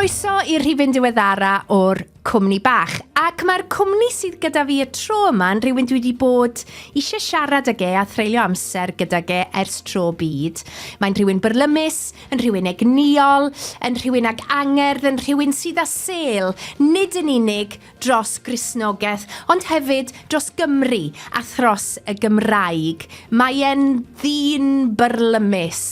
Croeso i'r rhifyn diweddara o'r Cwmni Bach. Ac mae'r cwmni sydd gyda fi y tro yma yn rhywun dwi wedi bod eisiau siarad ag a threulio amser gyda ers tro byd. Mae'n rhywun byrlymus, yn rhywun egniol, yn rhywun ag angerdd, yn rhywun sydd â sêl, nid yn unig dros Gristnogaeth, ond hefyd dros Gymru a thros y Gymraeg. Mae'n ddyn byrlymus.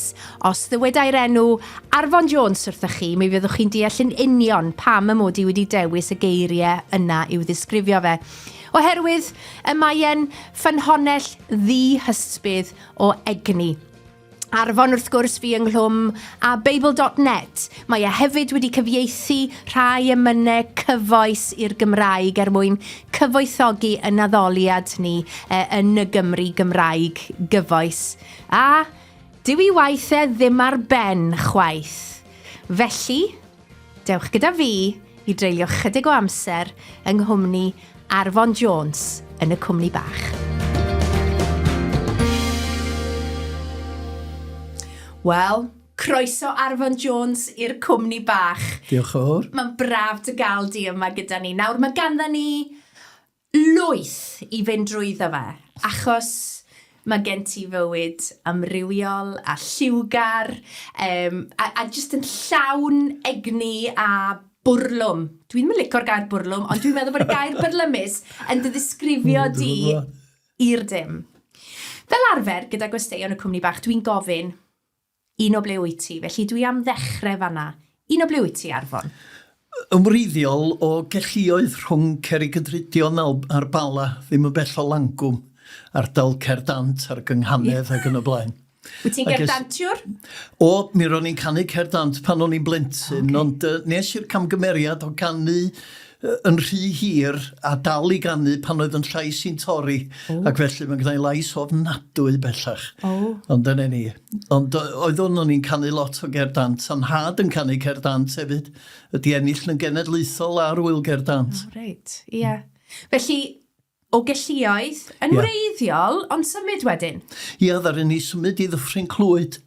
Os ddywedai'r enw Arfon Jones wrthych chi, mi fyddwch chi'n deall yn union pam y mod i wedi dewis y geiriau yna i'w ddisgrifio fe. Oherwydd y mae'n ffynhonnell ddi-hysbydd o egni. Arfon wrth gwrs fi ynghlwm a Bible.net. Mae e hefyd wedi cyfieithu rhai emynau cyfoes i'r Gymraeg mwyn cyfoethogi y naddoliad ni yn y Gymru Gymraeg gyfoes. A dyw ei waithau ddim ar ben chwaith. Felly, dewch gyda fi i dreulio chydig o amser yng nghwmni Arfon Jones yn y Cwmni Bach. Wel, croeso Arfon Jones i'r Cwmni Bach. Diolch yn fawr. Mae'n braf dy gael di yma gyda ni. Nawr, mae ganddo ni lwyth i fynd drwyddo fe, achos mae gen ti fywyd amrywiol a lliwgar, a jyst yn llawn egni a bwrlwm. Dwi'n mynd licio'r gair bwrlwm, ond dwi'n meddwl bod y gair byrlymus yn dy ddisgrifio di i'r dim. Fel arfer, gyda gwesteion y Cwmni Bach, dwi'n gofyn un o ble wyt ti, felly dwi am ddechrau fanna. Un o ble wyt ti, Arfon? Ymwreiddiol o gelluoedd rhwng Cerrig-y-Drudion a'r Bala, ddim yn bell o Langwm, ardal Cerdant a'r Gynghanedd ac yn y blaen. Wyt ti'n gerdantiwr? Mi ro'n i'n canu Cerdant pan o'n i'n blentyn, ond nes i'r camgymeriad o canu yn rhy hir a dal i ganu pan oedd yn llais i'n torri, ac felly mae'n gwneud lais ofnadwy bellach. Ond dyna ni. Ond oedd o'n i'n canu lot o Cerdant, a'n had yn canu Cerdant hefyd, ydi ennill yn genedlaethol ar wyl Cerdant. Reit, ie. Felly, o gelluoedd, yn wreiddiol, ond symud wedyn? Ia, ddaru ni symud i Ddyffryn Clwyd,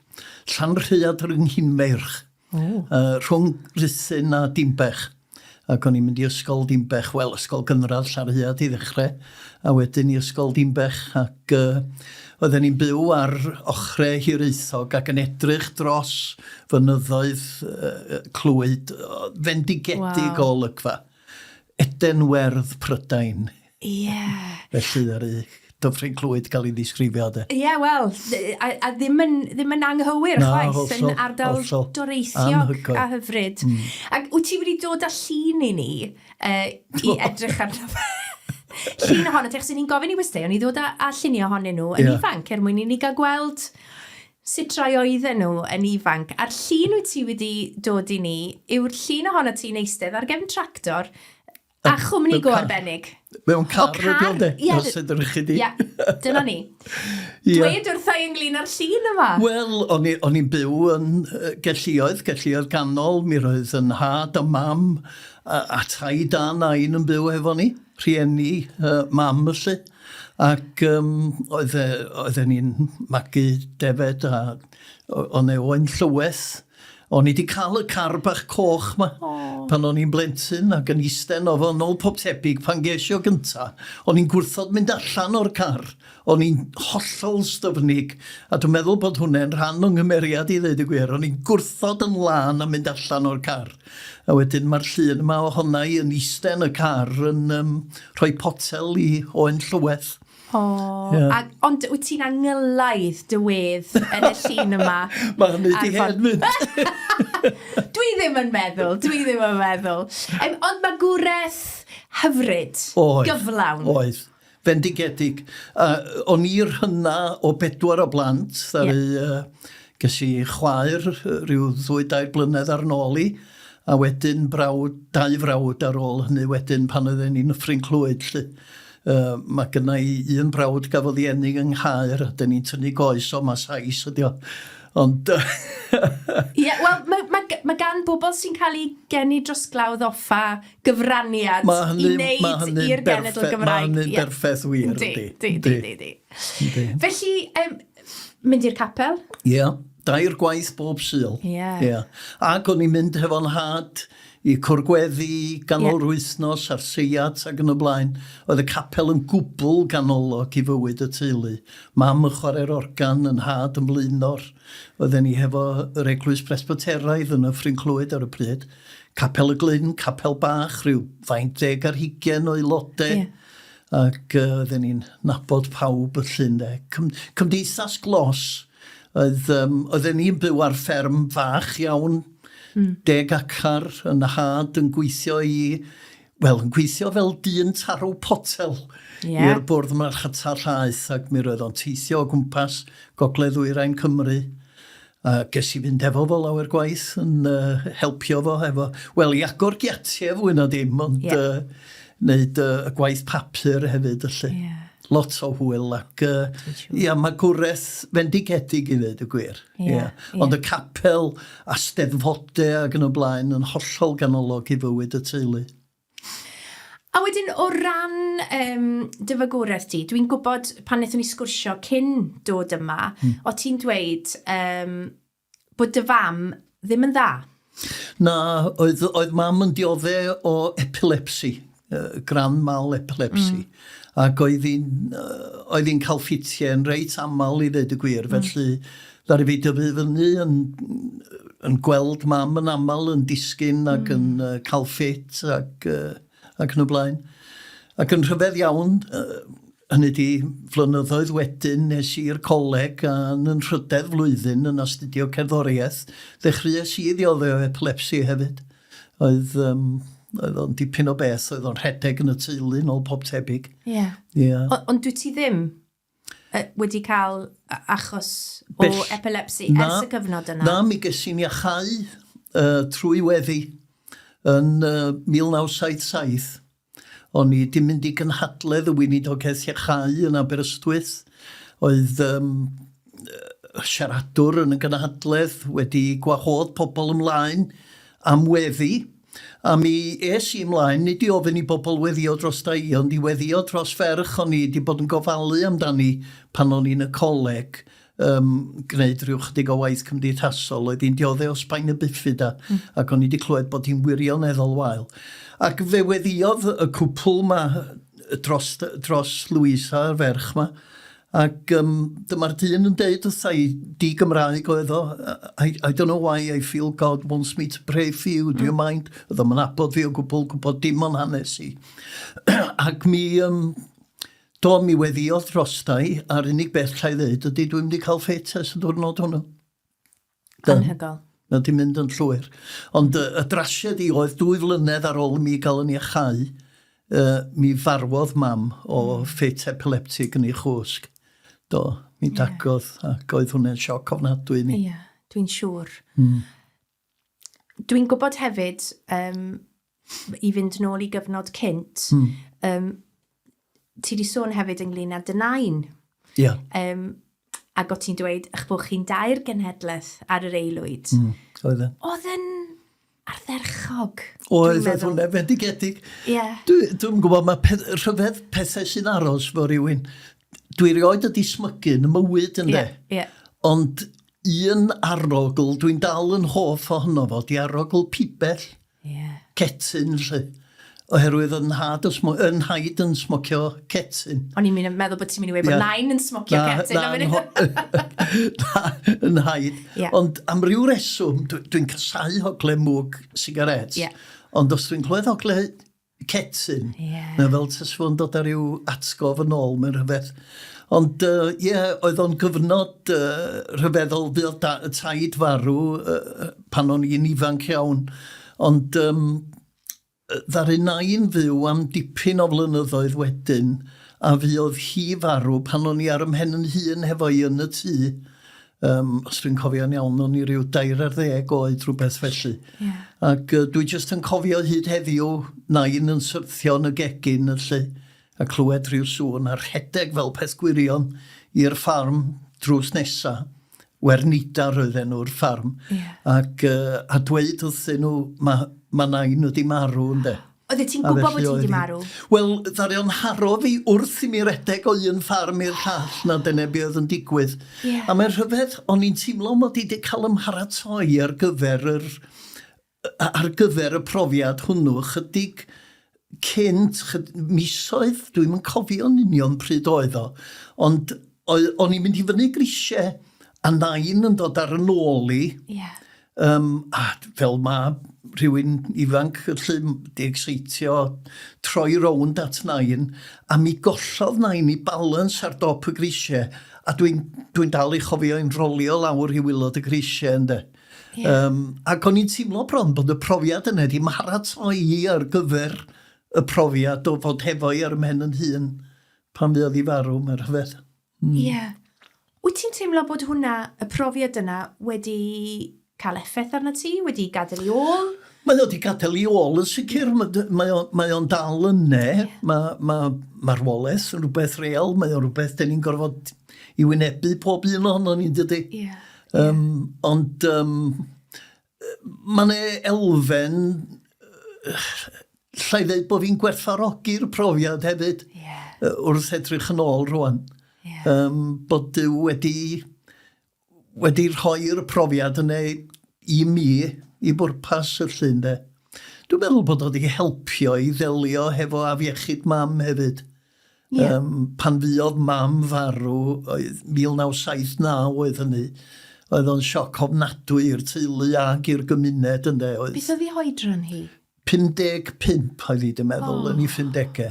Llanrhaead ar Ynghinmeirch, rhwng Rhuthun a Dimbech. Ac o'n i'n mynd i ysgol Dimbech, wel, ysgol gynradd Llanrhaead i ddechrau, a wedyn i ysgol Dimbech, ac oedden ni'n byw ar ochrau hiraethog ac yn edrych dros fynyddoedd Clwyd, fendigedig o olygfa. Edenwerdd Prydain. Ie. Felly ar y Dyffryn Clwyd gael ei ddisgrifio. Ie, wel, a ddim yn anghywir chwaith yn ardal doreithiog a hyfryd. Ac wyt ti wedi dod â llun i ni i edrych arno fe? Llun ohono, teach sy'n ni'n gofyn i westeion i ddod â llunio ohonyn nhw yn ifanc, mwyn i ni gael gweld sut rai oedden nhw yn ifanc. A'r llun wyt ti wedi dod i ni yw'r llun ohono ti'n eistedd ar gefn tractor a chwmni go arbennig. Mewn car ydi o de, os ydych chi di. Ie, dyna ni. Dweud wrthau ynglyn â'r llun yma? Wel, o'n i'n byw yn gelluoedd ganol, mi roedd yn had a mam a taid a nain yn byw efo ni, rhieni mam ylly. Ac oedden ni'n magu defed a o'n efo'n llyweth. O'n i wedi cael y car bach coch ma pan o'n i'n blentyn ac yn eistedd o nôl pob tebyg pan gesio gynta. O'n i'n gwrthod mynd allan o'r car. O'n i'n hollol styfnig a dwi'n meddwl bod hwnna'n rhan o'n ngymeriad i ddweud y gwir. O'n i'n gwrthod yn lan a mynd allan o'r car. A wedyn mae'r llun yma ohona i yn eistedd yn y car yn rhoi potel i o'n llyweth. Ond wyt ti'n angylaidd dywedd yn y llun yma? Mae hynny di hedmyd. Dwi ddim yn meddwl. Ond mae gwreth hyfryd, gyflawn. Oedd, fendigedig. O'n i'r hynna o 4 o blant, ges i chwaer rhyw 2-3 blynedd ar nôl i, a wedyn 2 frawd ar ôl hynny wedyn pan oedden ni'n Dyffryn Clwyd, lle. Mae gynnau un brawd gafodd ei enig yng Nghaer, a dyn ni'n tynnu goes o mas hais ydi o. Ond... Ie, wel, mae gan bobl sy'n cael ei geni dros glawdd offa gyfraniad i wneud i'r genedl Gymraeg. Mae hynny'n berffaith wir. Di. Felly, mynd i'r capel? Ie, 2 gwaith bob Sul. Ac o'n i'n mynd hefo'n had i cwrgweddi ganol rwythnos a'r seiat ac yn y blaen. Oedd y capel yn gwbl ganolog i fywyd y teulu. Mam yn chwarae'r organ, yn had yn blynor. Oedden ni hefo yr eglwys presbyteraidd yn y Ffryn Clwyd ar y pryd. Capel y Glyn, Capel Bach, rhyw 20 ar 20 o aelodau. Ac oedden ni'n nabod pawb y llun. Cymdeithas glos. Oedden ni'n byw ar fferm fach iawn, 10 acar yn y had yn gweithio yn gweithio fel dyn tarw potel i'r bwrdd marchnata llaeth, ac mi roedd o'n teithio o gwmpas Gogledd Ddwyrain Cymru. Ges i fynd efo fo lawer gwaith yn helpio fo efo, i agor giatiau fwy na dim, ond wneud y gwaith papur hefyd ylly. Lot o hwyl ac mae gwreth fendigedig i ddweud y gwir. Ond y capel a steddfodau ac yn y blaen yn hollol ganolog i fywyd y teulu. A wedyn o ran dy fagwraeth ti, dwi'n gwybod pan wnaethon ni sgwrsio cyn dod yma, o ti'n dweud bod dy fam ddim yn dda? Na, oedd mam yn dioddau o epilepsi, gran mal epilepsi. Ac oedd hi'n cael ffitiau yn reit aml i ddweud y gwir, felly ddari fi dyfu fyny yn gweld mam yn aml yn disgyn ac yn cael ffit ac yn y blaen. Ac yn rhyfedd iawn, hynny di flynyddoedd wedyn nes i'r coleg a yn rhydedd flwyddyn yn astudio cerddoriaeth, ddechreuais i ddioddau o epilepsi hefyd. Oedd o'n dipyn o beth, oedd o'n rhedeg yn y teulu nôl pob tebyg. Ond dwi ti ddim wedi cael achos o epilepsi ers y cyfnod yna? Na, mi ges i'n iachau trwy weddi yn 1977. O'n i di mynd i gynhadledd y weinidogaeth iachau yn Aberystwyth. Oedd siaradwr yn y gynhadledd wedi gwahodd pobl ymlaen am weddi. A mi es i ymlaen, nid i ofyn i bobl weddio dros da i, ond i weddio dros ferch o'n i wedi bod yn gofalu amdani pan o'n i'n y coleg, gwneud rhyw chydig o waith cymdeithasol, oedd hi'n dioddau o Sbaen y Biffida, ac o'n i wedi clywed bod hi'n wirioneddol wael. Ac fe weddiodd y cwpl ma dros Louisa, y ferch ma, ac dyma'r dyn yn dweud wrtha i, di-Gymraeg oedd o, I don't know why I feel God wants me to pray for you, do you mind? Oedd o'n abod fi o gwybod dim o'n hanes i. Ac mi weddiodd drostai, a'r unig beth llai ddweud ydy dwi'n mynd i cael ffit ers y diwrnod hwnnw. Anhygol. Na di mynd yn llwyr. Ond y drasiad i oedd 2 flynedd ar ôl mi gael yn iachau, mi farwodd mam o ffit epileptig yn ei chwsg. Do, mi dagodd ac oedd hwnna'n sioc ofnadwy ni. Dwi'n siŵr. Dwi'n gwybod hefyd, i fynd nôl i gyfnod cynt, ti di sôn hefyd ynglyn â dy nain. Ac o ti'n dweud eich bod chi'n 2 genhedlaeth ar yr aelwyd. Oedd yn ardderchog. Oedd hwnna fendigedig. Dwi'n gwybod, mae rhyfedd pethau sy'n aros fo rywun. Dwi rioed ydi smygu yn y mywyd yn de. Ond un arogl, dwi'n dal yn hoff ohono fo, di arogl pibell, cetyn, lle. Oherwydd yn haid yn smocio cetyn. O'n i'n meddwl bod ti'n mynd i weid bod nain yn smocio cetyn. Yn haid. Ond am ryw reswm, dwi'n casau hogle mwg sigaret. Ond os dwi'n clywed hogle cetyn, na fel tesfon dod ar ryw atgof yn ôl mewn rhyfedd. Ond oedd o'n gyfnod rhyfeddol fydd y taid farw pan o'n i'n ifanc iawn. Ond ddaru nain fyw am dipyn o flynyddoedd wedyn, a fydd hi farw pan o'n i ar ymhen yn hun hefo i yn y tŷ. Os dwi'n cofio'n iawn, o'n i ryw 20 oed rhywbeth felly. Ac dwi jyst yn cofio hyd heddiw nain yn syrthio yn y gegin lle, a clywed rhyw sŵn a rhedeg fel peth gwirion i'r ffarm drws nesa. Wernidar oedd enw'r ffarm. Ac a dweud wrthyn nhw, mae nain wedi marw, ynde. Oedd ti'n gwybod bod ti wedi marw? Wel, ddari o'n haro fi wrth i mi redeg o un ffarm i'r llall na dyna be oedd yn digwydd. A mae'r rhyfedd, o'n i'n teimlo mod i wedi cael ymharatoi ar gyfer ar gyfer y profiad hwnnw, chydig cynt, misoedd, dwi'n cofio'n union pryd oedd o, ond o'n i'n mynd i fyny grisiau, a nain yn dod ar yn ôl i, a fel mae rhywun ifanc di exeitio troi rownd at nain, a mi gollodd nain i balans ar dop y grisiau, a dwi'n dal i chofio i'n rolio lawr i wylod y grisiau ynddo. Ac o'n i'n teimlo bron bod y profiad yna di maratoi ar gyfer y profiad o fod hefo i ar ymhen yn hun pan fydd i farw, mae'r rhyfedd. Wyt ti'n teimlo bod hwnna, y profiad yna, wedi cael effaith arna ti? Wedi gadael i ôl? Mae o wedi gadael i ôl yn sicr. Mae o'n dal yne. Marwolaeth yn rhywbeth real. Mae o'n rhywbeth dyn ni'n gorfod i wynebu pob un ohono ni'n dydy. Ond mae'n elfen llai ddeud bod fi'n gwerthfawrogi'r profiad hefyd wrth edrych yn ôl rwan. Bod Dyw wedi rhoi'r profiad yna i mi, i bwrpas y llun de. Dwi'n meddwl bod wedi helpio i ddelio hefo afiechyd mam hefyd. Pan fuodd mam farw, 1979 oedd hynny, oedd o'n sioc ofnadwy i'r teulu ag i'r gymuned ynde. Beth oedd ei hoedran hi? 55 oedd hi, dwi'n meddwl, yn ei 50au.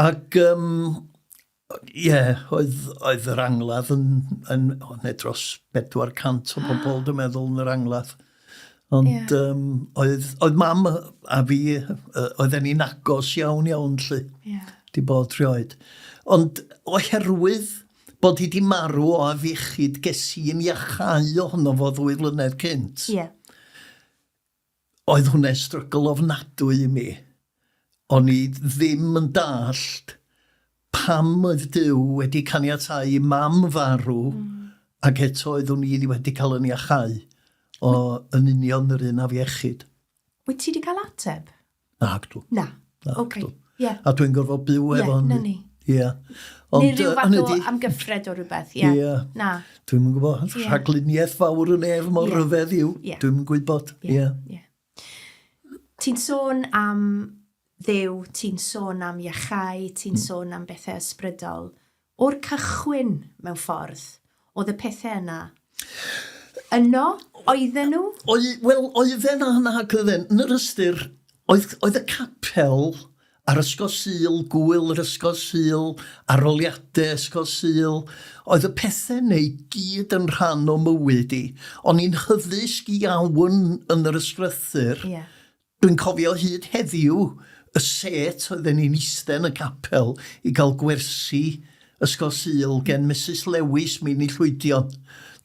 Ac oedd yr angladd yn dros 400 o bobl, dwi'n meddwl, yn yr angladd. Ond oedd mam a fi, oedden ni'n agos iawn lle, di bod rioed. Ond oherwydd bod hi di marw o afiechyd gesi'n iachau ohono fo 2 flynedd cynt, oedd hwnna'n strygl ofnadwy i mi. O'n i ddim yn dallt pam oedd Dyw wedi caniatáu i mam farw, ac eto oeddwn i wedi cael yn iachau o yn union yr un afiechyd. Wyt ti wedi cael ateb? Na, ydw. Na, oce. A dwi'n gorfod byw efo hynny. Na ni. Neu rhyw fath o amgyffred o rhywbeth, Na. Dwi'n gwybod, rhagluniaeth fawr yn ef mor ryfedd yw. Dwi'n gwybod, Ti'n sôn am Dduw, ti'n sôn am iachau, ti'n sôn am bethau ysbrydol. O'r cychwyn mewn ffordd, oedd y pethau yna yno, oedden nhw? Wel, oedden yna ac oedden. Yn yr ystyr, oedd y capel ar ysgol Sul, gwyl yr ysgol Sul, aroliadau ysgol Sul, oedd y pethau neu gyd yn rhan o mywyd i. O'n i'n hyddysg iawn yn yr ysgrythyr. Dwi'n cofio hyd heddiw y set oedden ni'n eistedd yn y capel i gael gwersi ysgol Sul gen Mrs Lewis mi'n ei llwydion.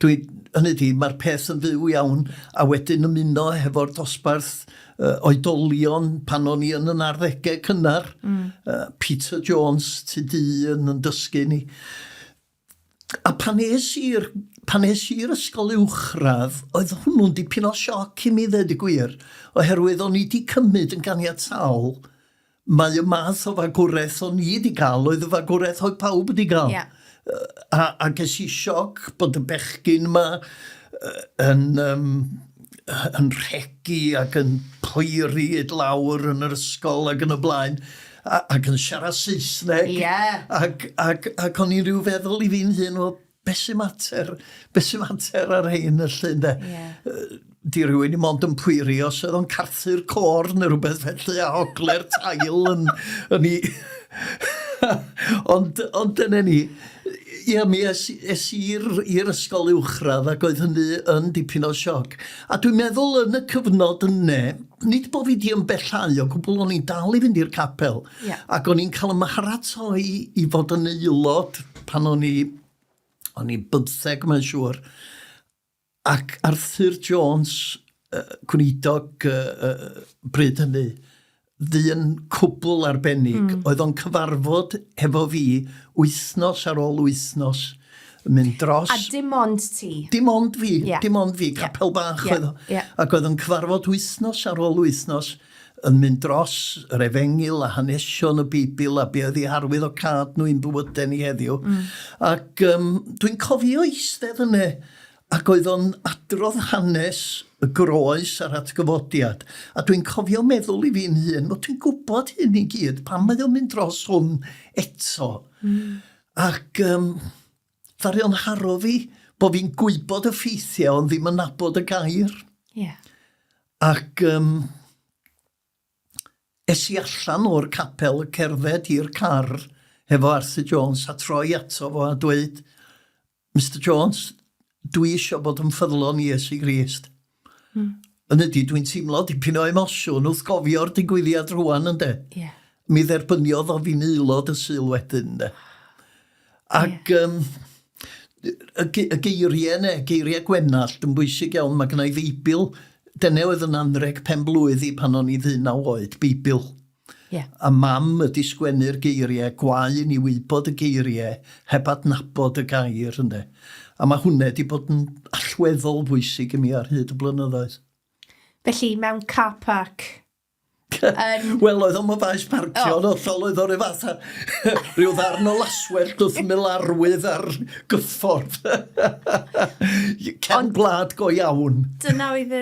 Mae'r peth yn fyw iawn, a wedyn ymuno hefo'r dosbarth oedolion pan o'n i yn 40au cynnar. Peter Jones, Tudun yn dysgu ni. A pan es i'r ysgol uwchradd, oedd hwnnw'n dipyn o sioc i mi ddweud y gwir, oherwydd o'n i wedi cymryd yn ganiataol, mae y math o fagwraeth o'n i wedi cael, oedd y fagwraeth oedd pawb wedi cael. A ges i sioc bod y bechgyn yma yn rhegi ac yn poeri lawr yn yr ysgol ac yn y blaen, ac yn siarad Saesneg. Ac o'n i rhyw feddwl i fi'n hyn o beth sy'n mater ar hein y llun de. Di rhywun i mond yn pwyri os oedd o'n carthu'r cor neu rhywbeth felly a ogle'r tail yn i. Ond dyna ni. Mi es i'r ysgol uwchradd ac oedd hynny yn dipyn o sioc. A dwi'n meddwl yn y cyfnod yna, nid bod fi di yn bellhau o gwbl, o'n i'n dal i fynd i'r capel. Ac o'n i'n cael y maharatoi i fod yn aelod pan o'n i 15 mae'n siŵr. Ac Arthur Jones, gwneidog bryd hynny, ddyn cwbl arbennig, oedd o'n cyfarfod hefo fi wythnos ar ôl wythnos, mynd dros. A dim ond ti? Dim ond fi, capel bach oedd o. Ac oedd o'n cyfarfod wythnos ar ôl wythnos, yn mynd dros yr efengil a hanesion y Bibl a be oedd ei harwydd o cad nhw i'n bywydau ni heddiw. Ac dwi'n cofio eistedd yna, Ac oedd o'n adrodd hanes y groes a'r atgyfodiad. A dwi'n cofio meddwl I fi'n hun, o dwi'n gwybod hyn I gyd, pan mae o'n mynd dros hwn eto. Ac ddaru o'n haro fi bod fi'n gwybod y ffeithiau ond ddim yn nabod y gair. Yeah. Ac es I allan o'r capel y cerdded i'r car efo Arfon Jones a troi ato fo a dweud, Mr Jones, dwi eisiau bod yn ffyddlon Iesu Grist. Yn ydy, dwi'n teimlo dipyn o emosiwn wrth gofio'r digwyddiad rwan ynde. Yeah. Mi dderbyniodd o fi'n aelod y syl wedyn ynde. Ac y geiriau gwenallt yn bwysig iawn, mae gennau Feibl, dyna oedd yn anreg pen blwydd I pan o'n I 19 oed, Beibl. Yeah. A mam ydi sgwennu'r geiriau, gwaen I wybod y geiriau, heb adnabod y gair ynde. A mae hwnna wedi bod yn allweddol bwysig I mi ar hyd y blynyddoedd. Felly, mewn car park... Wel, oedd o'n faes parcio, oedd o'r efo rhyw ddarn o laswellt wrth milarwydd ar gyffordd. Cen blad go iawn. Dyna oedd y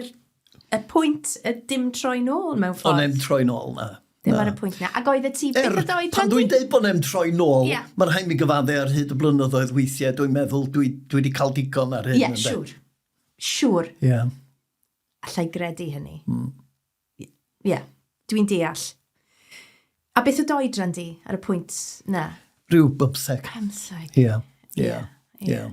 pwynt y dim troi nôl mewn ffordd. O'n em troi nôl na. Dim ar y pwynt na. Ac oedd y ti beth oedd oed? Pan dwi'n deud bod em troi nôl, Yeah. Mae'n rhaid mi gyfadde ar hyd y blynyddoedd weithiau, dwi'n meddwl dwi wedi cael digon ar hyn. Ie, siŵr. Siŵr. Ie. Allai gredu hynny. Ie, dwi'n deall. A beth oedd oedran di ar y pwynt na? Rhyw bymtheg. 15. Ie. Ie. Ie.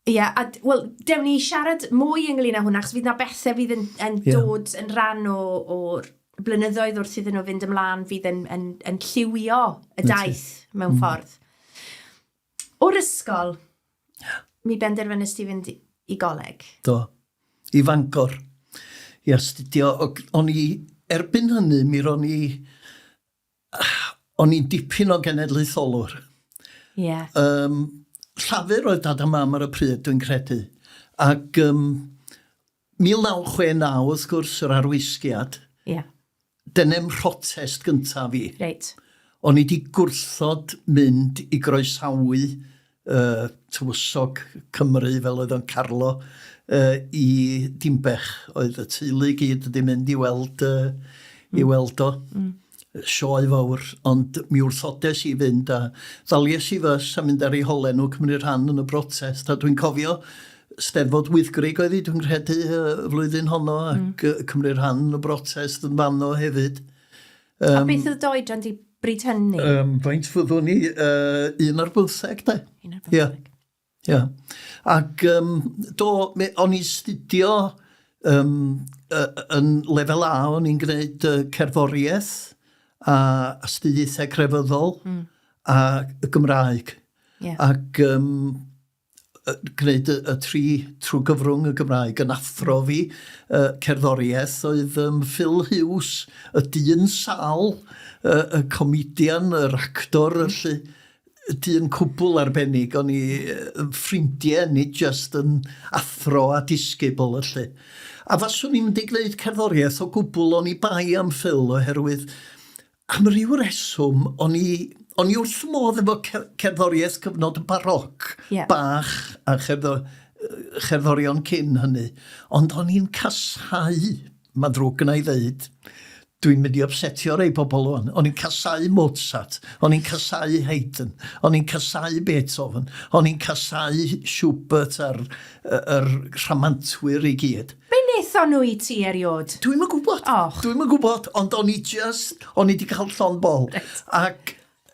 Ie, a wel, dewn ni siarad mwy ynglyn â hwnna, achos fydd na bethau fydd yn dod yn rhan o'r blynyddoedd wrth iddyn nhw fynd ymlaen, fydd yn lliwio y daith mewn ffordd. O'r ysgol, mi benderfynus ti fynd I goleg? Do. I Fangor. I astudio. O'n I, erbyn hynny, mi ro'n I dipyn o genedlaetholwr. Ie. Llafur oedd dad a mam ar y pryd, dwi'n credu. Ac 1969, wrth gwrs, yr arwisgiad. Ie. Dyna'n protest gyntaf fi. Reit. O'n I wedi gwrthod mynd I groesawu tywysog Cymru fel oedd o'n Carlo I Dimbech. Oedd y teulu gyd wedi mynd I weld o. Sioe fawr, ond mi wrthodes I fynd a ddalies I fys a mynd ar ei holen nhw cymryd rhan yn y protest. A dwi'n cofio Steddfod Wyddgrug oedd I, dwi'n credu y flwyddyn honno ac cymryd rhan yn y protest yn fanno hefyd. A beth oedd oedran di bryd hynny? Faint fyddwn ni? 11 de. 11. Ie. Ac o'n I studio yn lefel A, o'n i'n gwneud cerddoriaeth a astudiaethau crefyddol a y Gymraeg. Yeah. Ac gwneud y tri trwy gyfrwng y Gymraeg yn athro fi cerddoriaeth oedd Phil Hughes, y dyn sal, y comedian, yr actor, y dyn cwbl arbennig, o'n I ffrindiau ni just yn athro a disgybl ylly. A faswn i'n mynd I gwneud cerddoriaeth o gwbl o'n I bai am Phil oherwydd am ryw reswm o'n I wrth modd efo cerddoriaeth cyfnod baroc, Bach a cherddorion cyn hynny, ond o'n i'n casau, mae'n drwg yna I ddeud, dwi'n mynd I upsetio rei pobl o'n. O'n i'n casau Mozart, o'n i'n casau Haydn, o'n i'n casau Beethoven, o'n i'n casau Schubert a'r rhamantwyr I gyd. Be wnaethon nhw I ti eriod? Dwi'n yn gwybod, dwi'n yn gwybod, ond o'n I di cael llon bol. Ac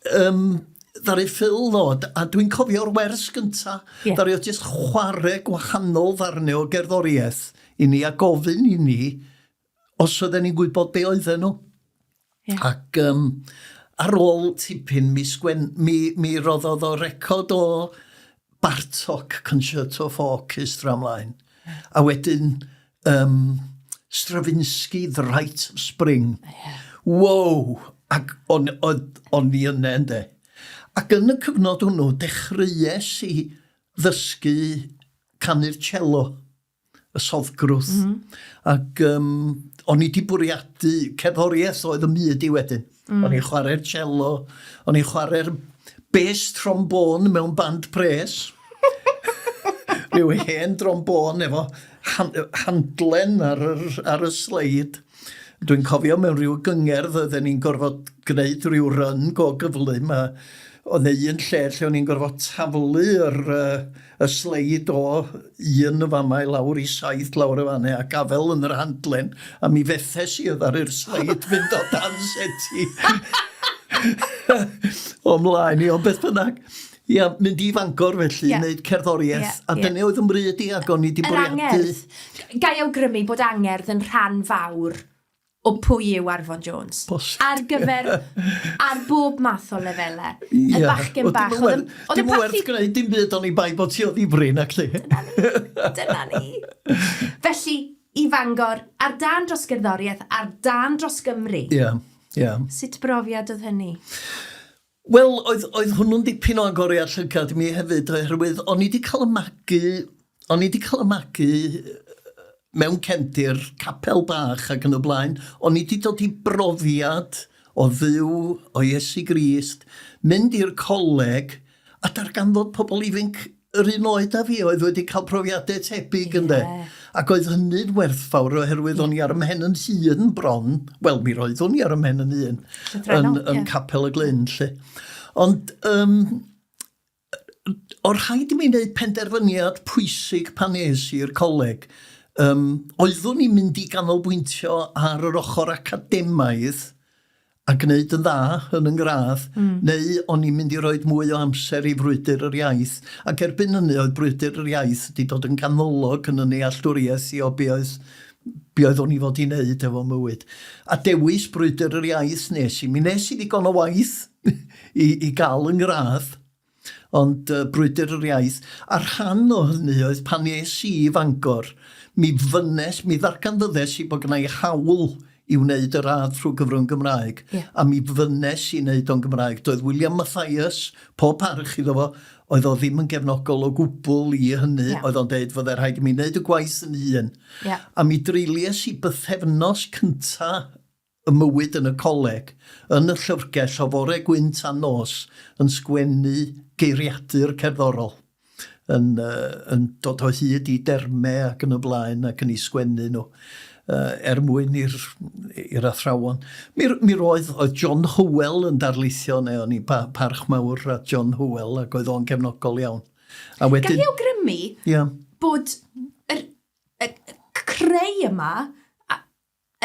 ddaru Phil ddod, a dwi'n cofio'r wers gynta, ddaru o just chwarae gwahanol ddarnau o gerddoriaeth I ni a gofyn I ni, os oedden ni'n gwybod be oedden nhw. Yeah. Ac ar ôl tipyn, mi roddodd o record o Bartok, Concerto for Orchestra ymlaen. A wedyn Stravinsky, The Rite of Spring. Wow! Ac o'n I yna ynde. Ac yn y cyfnod hwnnw, dechreuais I ddysgu canu'r cello, y soddgrwth. Ac o'n I di bwriadu, cerddoriaeth oedd y myd I wedyn. O'n I chwarae'r cello, o'n I chwarae'r bass trombone mewn band pres. rhyw hen trombôn efo handlen ar y sleid. Dwi'n cofio mewn rhyw gyngerdd oedden ni'n gorfod gwneud rhyw run go gyflym a oedd un lle o'n ni'n gorfod taflu y sleid o un y fama i lawr i 7 lawr y fanau a gafel yn yr handlen a mi fethes i oedd ar yr sleid fynd o dan seti o mlaen i o beth bynnag. Ia, mynd i Fangor felly, wneud cerddoriaeth, a dyna oedd ymryd i ac o'n i wedi bwriadu. Gai awgrymu bod angerdd yn rhan fawr o pwy yw Arfon Jones. Ar gyfer, ar bob math o lefelau. Y bachgen bach. Dim werth gwneud dim byd o'n i bai bod ti o ddifrin ac lle. Dyna ni. Felly, i Fangor, ar dan dros gerddoriaeth, ar dan dros Gymru. Ia. Sut brofiad oedd hynny? Wel, oedd hwnnw'n dipyn o agor i allygad mi hefyd, oherwydd o'n i wedi cael ymagu mewn cefndir capel bach ac yn y blaen, o'n i wedi dod i brofiad o dduw, o Iesu Grist, mynd i'r coleg a darganfod pobl ifanc yr un oed a fi oedd wedi cael profiadau tebyg ynddo. Ac oedd hynny'n werthfawr oherwydd o'n i ar ymhen yn hun bron, wel mi roeddwn i ar ymhen yn hun, yn capel y Glyn, lle. Ond o'r rhaid i mi wneud penderfyniad pwysig pan es i'r coleg, oeddwn i'n mynd i ganolbwyntio ar yr ochr academaidd a gwneud yn dda yn gradd, neu o'n i'n mynd i roi mwy o amser i frwydr yr iaith. Ac erbyn hynny oedd brwydr yr iaith wedi dod yn ganolog yn y nealltwriaeth i o be oedd o'n i fod i wneud efo mywyd. A dewis brwydr yr iaith nes i. Mi nes i ddigon o waith i gael yn gradd, ond brwydr yr iaith. A rhan o hynny oedd pan nes i Fangor, mi ddarganfyddes i bod gynna i hawl i wneud yr radd trwy gyfrwng Gymraeg. A mi fynes i wneud o'n Gymraeg. Doedd William Mathias, pob parch iddo fo, oedd o ddim yn gefnogol o gwbl i hynny. Oedd o'n dweud fod rhaid i mi wneud y gwaith yn un. A mi dreilies i bythefnos cynta y mywyd yn y coleg, yn y llyfrgell o fore gwynt a nos, yn sgwennu geiriadur cerddorol. Yn dod o hyd i dermau ac yn y blaen ac yn ei sgwennu nhw. Mwyn i'r athrawon. Mi roedd John Hywel yn darlithio, neu o'n i parch mawr a John Hywel, ac oedd o'n gefnogol iawn. Gall i awgrymu bod y creu yma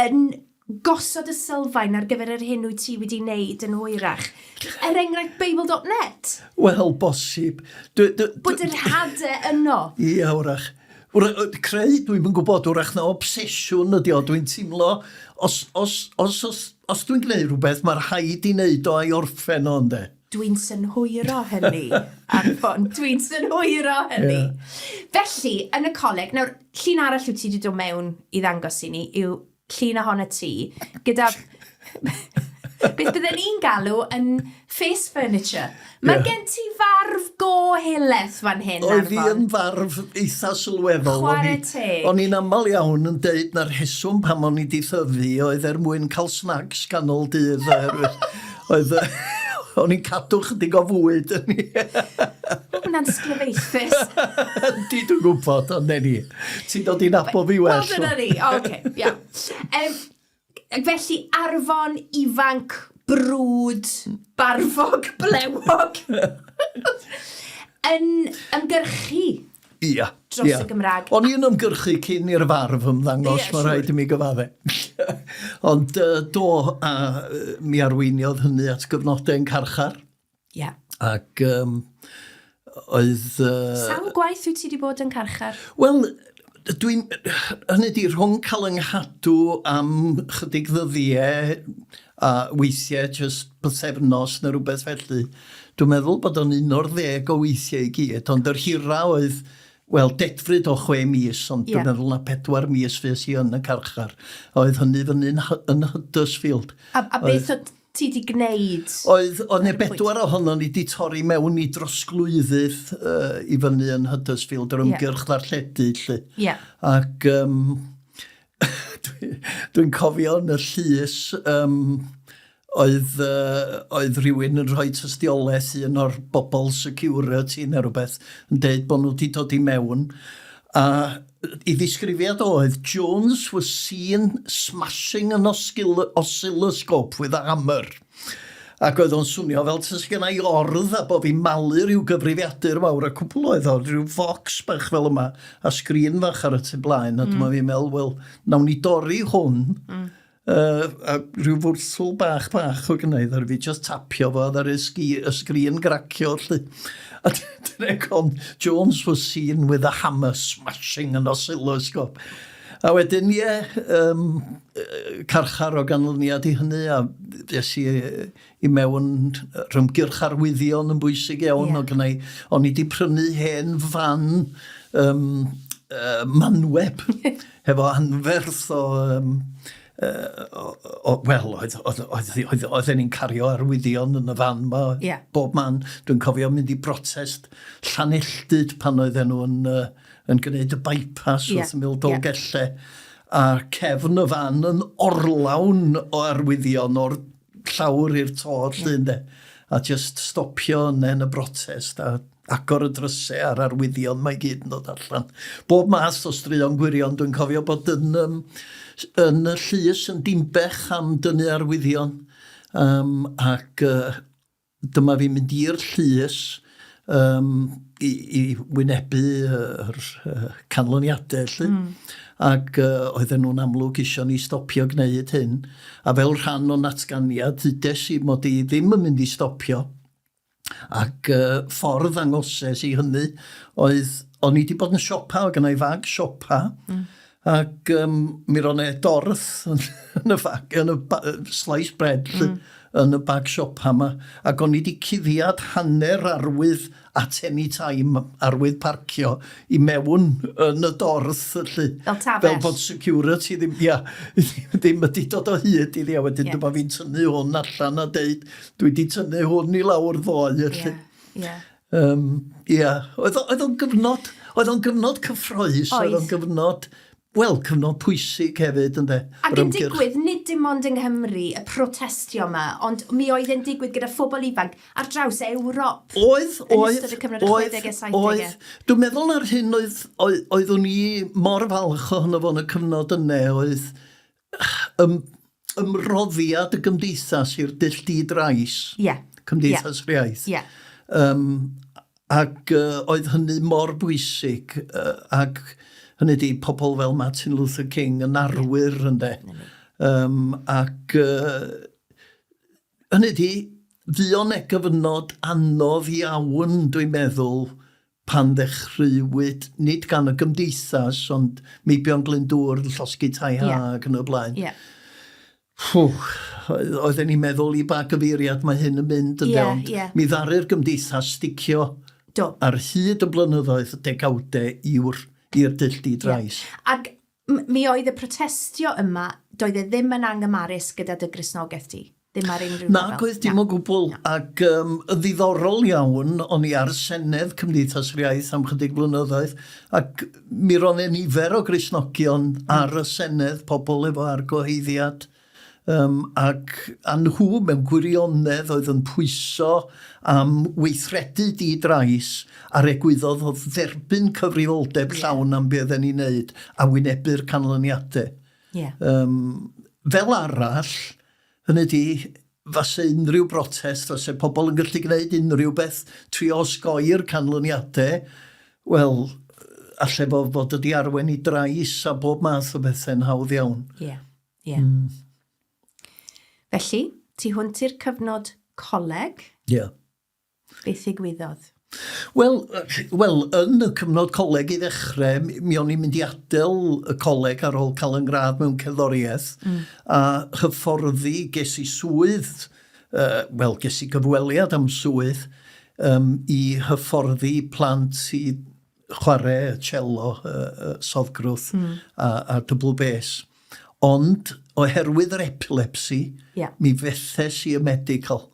yn gosod y sylfaen ar gyfer yr hyn wyt ti wedi wneud yn hwyrach. Enghraifft Bible.net? Wel, bosib. Bod yr hadau yno. Ia, wrach. Creu, dwi'n gwybod, wrach na obsesiwn ydi o, dwi'n teimlo, os dwi'n gwneud rhywbeth, mae'r rhaid i wneud o a'i orffen o, ynddo. Dwi'n synhwyro hynny, Arfon, dwi'n synhwyro hynny. Felly, yn y coleg, nawr, llun arall wyt ti wedi dod mewn i ddangos i ni, yw llun ohona ti, gyda beth bydden ni'n galw yn face furniture. Mae gen ti farf go hileth fan hyn, Arfon. Oedd hi yn farf eitha sylweddol. Chwarae teg. O'n i'n aml iawn yn deud na'r heswm pam o'n i di thyfu oedd mwyn cael snags ganol dydd. O'n i'n cadw chydig o fwyd yn ni. Hwna'n sglyfeithus. Di dwi'n gwybod, ond ni. Ti'n dod i'n abo fi well. Wel, dyna ni. Oce, iawn. Felly, Arfon ifanc, brwd, barfog, blewog, yn ymgyrchu dros y Gymraeg. O'n i'n ymgyrchu cyn i'r farf ymddangos, mae rhaid i mi gyfadde. Ond do, a mi arweiniodd hynny at gyfnodau yn Carchar. Ac oedd... Sawl gwaith wyt ti wedi bod yn Carchar? Wel, hynny di rhwng cael ynghdadw am chydig ddyddiau a weithiau jyst bythefnos neu rhywbeth felly. Dwi'n meddwl bod o'n 11 o weithiau i gyd, ond yr hira oedd, wel, dedfryd o 6 mis, ond dwi'n meddwl na 4 mis fes i yn y Carchar. Oedd hynny fyny'n yn Huddersfield. A beth oedd ti wedi gwneud? Oedd 4 ohono ni wedi torri mewn i drosglwyddydd i fyny yn Huddersfield, yr ymgyrch ddarlledu, lle. Ac dwi'n cofio yn y llys, oedd rhywun yn rhoi tystiolaeth un o'r bobl security neu rhywbeth yn dweud bod nhw wedi dod i mewn. A I ddisgrifiad oedd, Jones was seen smashing an oscilloscope with a hammer. Ac oedd o'n swnio fel tas gen I ordd a bod fi'n malu rhyw gyfrifiadur mawr a cwpl oedd o, rhyw fox bach fel yma, a sgrin fach ar y tu blaen, a dyma fi'n meddwl, wel, nawn ni dorri hwn, a rhyw fwrthwl bach o gynnydd, ar fi just tapio fo, ar y sgrin gracio, lle. A dyn Jones was seen with a hammer smashing an oscilloscope. A wedyn, carchar o ganlyniad I hynny, a des I mewn rhymgyrch arwyddion yn bwysig iawn, o'n I wedi prynu hen fan manweb, hefo anferth oedd ni'n cario arwyddion yn y fan ma, bob man. Dwi'n cofio mynd I brotest Llanelldyd pan oedden nhw yn gwneud y bypass wrth ymyl Dolgellau. A cefn y fan yn orlawn o arwyddion o'r llawr i'r tor llunde. A just stopio yn y brotest a agor y drysau ar arwyddion mae gyd yn dod allan. Bob math o straeon gwirion, dwi'n cofio bod yn y llys yn dimbech am dynnu arwyddion. Ac dyma fi'n mynd i'r llys I wynebu yr canlyniadau lle. Ac oedden nhw'n amlwg isio ni stopio gwneud hyn. A fel rhan o natganiad, ddudes I mod I ddim yn mynd I stopio. Ac ffordd angoses I hynny oedd, o'n I wedi bod yn siopa, o gynnau fag siopa, ac mi ro'n dorth yn y fag, yn y slice bread yn y bag siopa yma, ac o'n I wedi cuddiad hanner arwydd at any time, arwydd parcio, I mewn yn y dorth, fel bod security ddim wedi dod o hyd I ddi, a wedyn dyma fi'n tynnu hwn allan a deud, dwi wedi tynnu hwn I lawr ddoe. Oedd o'n gyfnod cyffroes, oedd o'n gyfnod, cyfnod pwysig hefyd, ynddo. Ac yn digwydd, nid dim ond yng Nghymru, y protestio yma, ond mi oedd yn digwydd gyda phobl ifanc ar draws Ewrop. Oedd. Dwi'n meddwl ar hyn oeddwn I mor falch ohono fo'n y cyfnod yna, oedd ymroddiad y gymdeithas i'r dull drais. Cymdeithas Rhiaith. Ac oedd hynny mor bwysig, ac hynny di pobl fel Martin Luther King yn arwyr ynde. Ac hynny di, fuon gyfnod anodd iawn, dwi'n meddwl, pan ddechreuwyd, nid gan y gymdeithas, ond Meibion Glyndŵr, llosgi tai ha ac yn y blaen. Oedden ni'n meddwl I ba gyfeiriad mae hyn yn mynd ynde, ond mi ddaru'r gymdeithas sticio ar hyd y blynyddoedd degawdau i'r dull drais. Ac mi oedd y protestio yma, doedd ddim yn anghymarus gyda dy Gristnogaeth ti? Ddim ar unrhyw Na, oedd dim o gwbl. Ac y ddiddorol iawn, o'n I ar Senedd Cymdeithas Rhiaith am chydig blynyddoedd, ac mi ro'n nifer o Gristnogion ar y Senedd, pobl efo argyhoeddiad, ac nhw mewn gwirionedd oedd yn pwyso am weithredu drais ar egwyddodd o dderbyn cyfrifoldeb llawn am beth yn ei wneud a wynebu'r canlyniadau. Fel arall, hynny di, fase unrhyw brotest, fase pobl yn gallu gwneud unrhyw beth trio osgoi'r canlyniadau, wel, alle fod ydi arwen I drais a bob math o bethau'n hawdd iawn. Felly, ti hwnt i'r cyfnod coleg? Beth ddigwyddodd? Wel, yn y cyfnod coleg I ddechrau, mi o'n i'n mynd I adael y coleg ar ôl cael yng ngradd mewn cerddoriaeth, a hyfforddi ges I swydd, ges I gyfweliad am swydd, I hyfforddi plant I chwarae cello, soddgrwth a double bass. Ond, oherwydd yr epilepsi, mi fethes I y medical,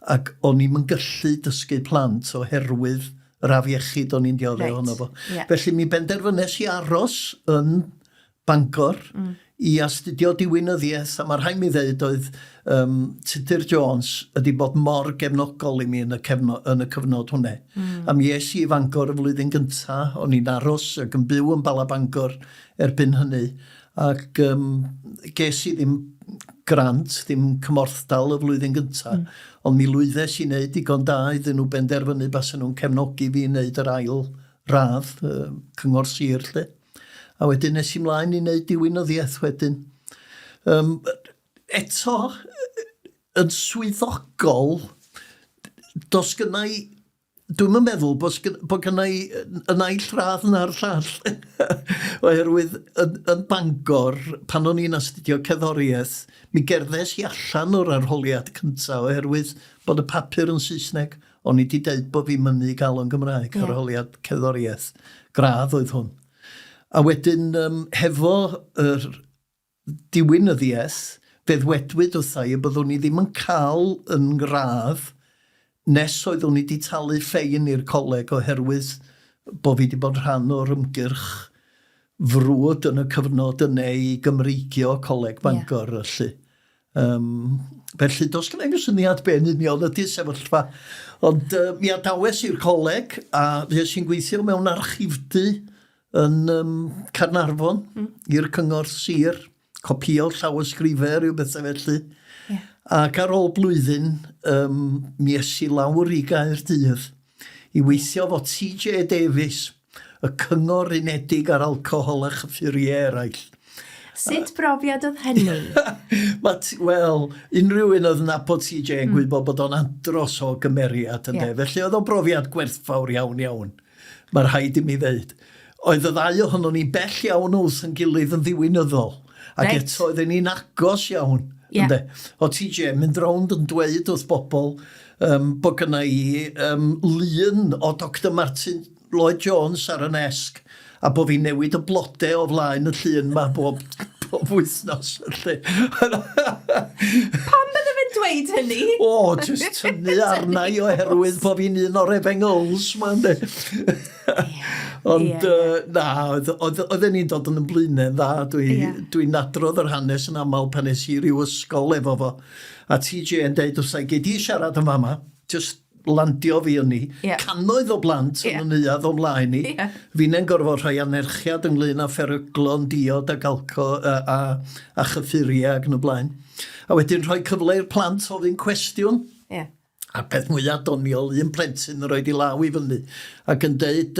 ac o'n i'n gallu dysgu plant oherwydd yr afiechyd o'n i'n diodde honno fo. Felly mi benderfynes I aros yn Bangor i astudio diwinyddiaeth, a mae rhaid mi ddeud oedd Tudur Jones ydi bod mor gefnogol i mi yn y cyfnod hwnne. A mi es i Fangor y flwyddyn gyntaf, o'n i'n aros ac yn byw yn Bala Bangor erbyn hynny, ac ges i ddim grant, ddim cymorthdal y flwyddyn gyntaf, ond mi lwyddes i wneud digon da iddyn nhw benderfynu bas nhw'n cefnogi fi i wneud yr ail radd, cyngor sir lle. A wedyn nes i mlaen i wneud diwinyddiaeth wedyn. Eto, yn swyddogol, dos gynnau, dwi'n meddwl bod gynnau yn ail radd na'r llall. Oherwydd yn Bangor, pan o'n i'n astudio cerddoriaeth, mi gerddes i allan o'r arholiad cyntaf, oherwydd bod y papur yn Saesneg. O'n i wedi deud bod fi mynnu gael yn Gymraeg, arholiad cerddoriaeth. Gradd oedd hwn. A wedyn, hefo yr diwinyddiaeth, feddwedwyd wrtha i, byddwn i ddim yn cael yn gradd nes oedd o'n i wedi talu ffein i'r coleg oherwydd bod fi wedi bod rhan o'r ymgyrch frwd yn y cyfnod yna i gymreigio coleg Bangor. Felly, dos gyda i'n syniad be'n union ydy sefyllfa. Ond mi adawes i'r coleg a fes i'n gweithio mewn archifdy yn Carnarfon i'r cyngor sir, copio llawysgrifer yw bethau felly. Ac ar ôl blwyddyn, mi es i lawr i Gaerdydd i weithio fo T.J. Davies, y cyngor unedig ar alcohol a chyffuriau eraill. Sut brofiad oedd hynny? Wel, unrhyw un oedd nabod T.J. yn gwybod bod o'n andros o gymeriad ynde. Felly oedd o'n brofiad gwerthfawr iawn. Mae'r rhaid i mi ddeud. Oedd y ddau ohono ni bell iawn wrth yn gilydd yn ddiwinyddol. Ac eto oedden ni'n agos iawn. O T.J. mynd rownd yn dweud wrth bobl bod gyna i lun o Dr Martin Lloyd Jones ar y nesg a bod fi newid y blodau o flaen y llun yma bob wythnos. Pam bydde fe'n dweud hynny? Just tynnu arnau oherwydd bod fi'n un o'r Efengyls ma. Ond na, oedden ni'n dod yn y blaenau dda. Dwi'n nadrodd yr hanes yn aml pan nes i ryw ysgol efo fo. A T.J. yn deud wrth gei di siarad yn fama, just landio fi yn ni. Cannoedd o blant yn y neuad o mlaen ni. Fi'n yn gorfod rhoi anerchiad ynglyn â pheryglon, diod ac a chyffuriau ac yn y blaen. A wedyn rhoi cyfle i'r plant ofyn cwestiwn. A peth mwyaf doniol, un plentyn yn rhoi di law i fyny. Ac yn deud,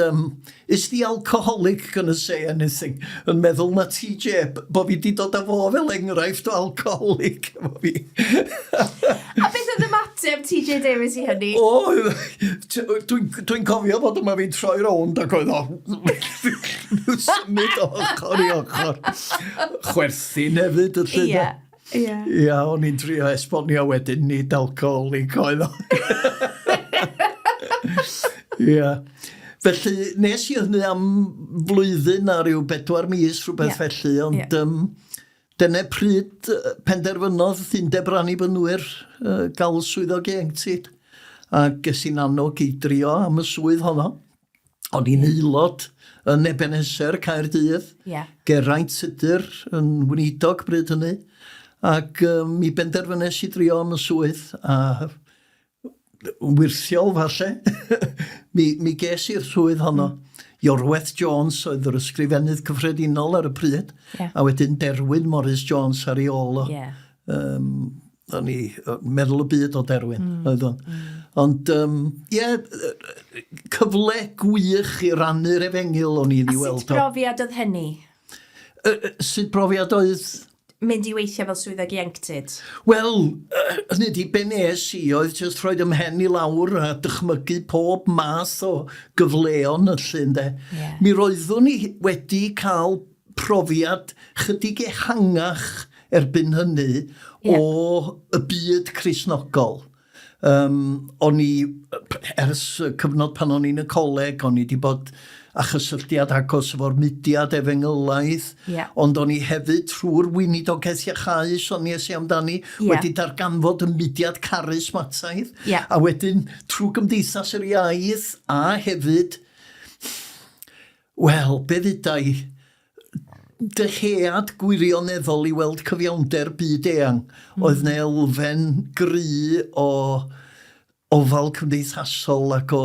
is the alcoholic gonna say anything? Yn meddwl na T.J. Bo fi di dod â fo fel enghraifft o alcoholic. A beth oedd ymateb T.J. Davies i hynny? Dwi'n cofio bod yma fi'n troi rownd ac oedd o symud o ochr i ochr. Chwerthin hefyd y llun. Ia, o'n i'n trio esbonio wedyn nid alcoholic oedd o. Ia. Felly, nes i hynny am flwyddyn a ryw 4 mis rhywbeth felly, ond dyna pryd penderfynodd undeb rannibynwyr gael swyddog ieuenctid. Ac ges i'n annog i drio am y swydd honno. O'n i'n aelod yn Ebenezer Caerdydd. Geraint Tudur yn Wynidog bryd hynny. Ac mi benderfynes i drio am y swydd a wirthiol falle. mi ges i'r swydd honno. Iorwerth Jones oedd yr ysgrifennydd cyffredinol ar y pryd. A wedyn Derwyn Morris Jones ar ei ôl o. O'n i meddwl y byd o Derwyn. Ond cyfle gwych i rannu'r Efengyl o'n i'n ei weld o. A sut brofiad oedd hynny? Sut brofiad oedd... Mynd i weithio fel swyddog ieuenctid? Wel, hynny di, be nes i oedd just rhoi ymhen i lawr a dychmygu pob math o gyfleon y llun de. Mi roeddwn ni wedi cael profiad chydig ehangach erbyn hynny o y byd Cristnogol. O'n i, ers cyfnod pan o'n i'n y coleg, o'n i wedi bod a chysylltiad agos efo'r mudiad Efengylaidd, ond o'n i hefyd trwy'r wynidogaeth iachais o'n i esu amdani, wedi darganfod y mudiad carismataidd, a wedyn trwy Gymdeithas yr Iaith, a hefyd, wel, be ddydau, dyhead gwirioneddol i weld cyfiawnder byd eang. Oedd na elfen gry o ofal cymdeithasol ac o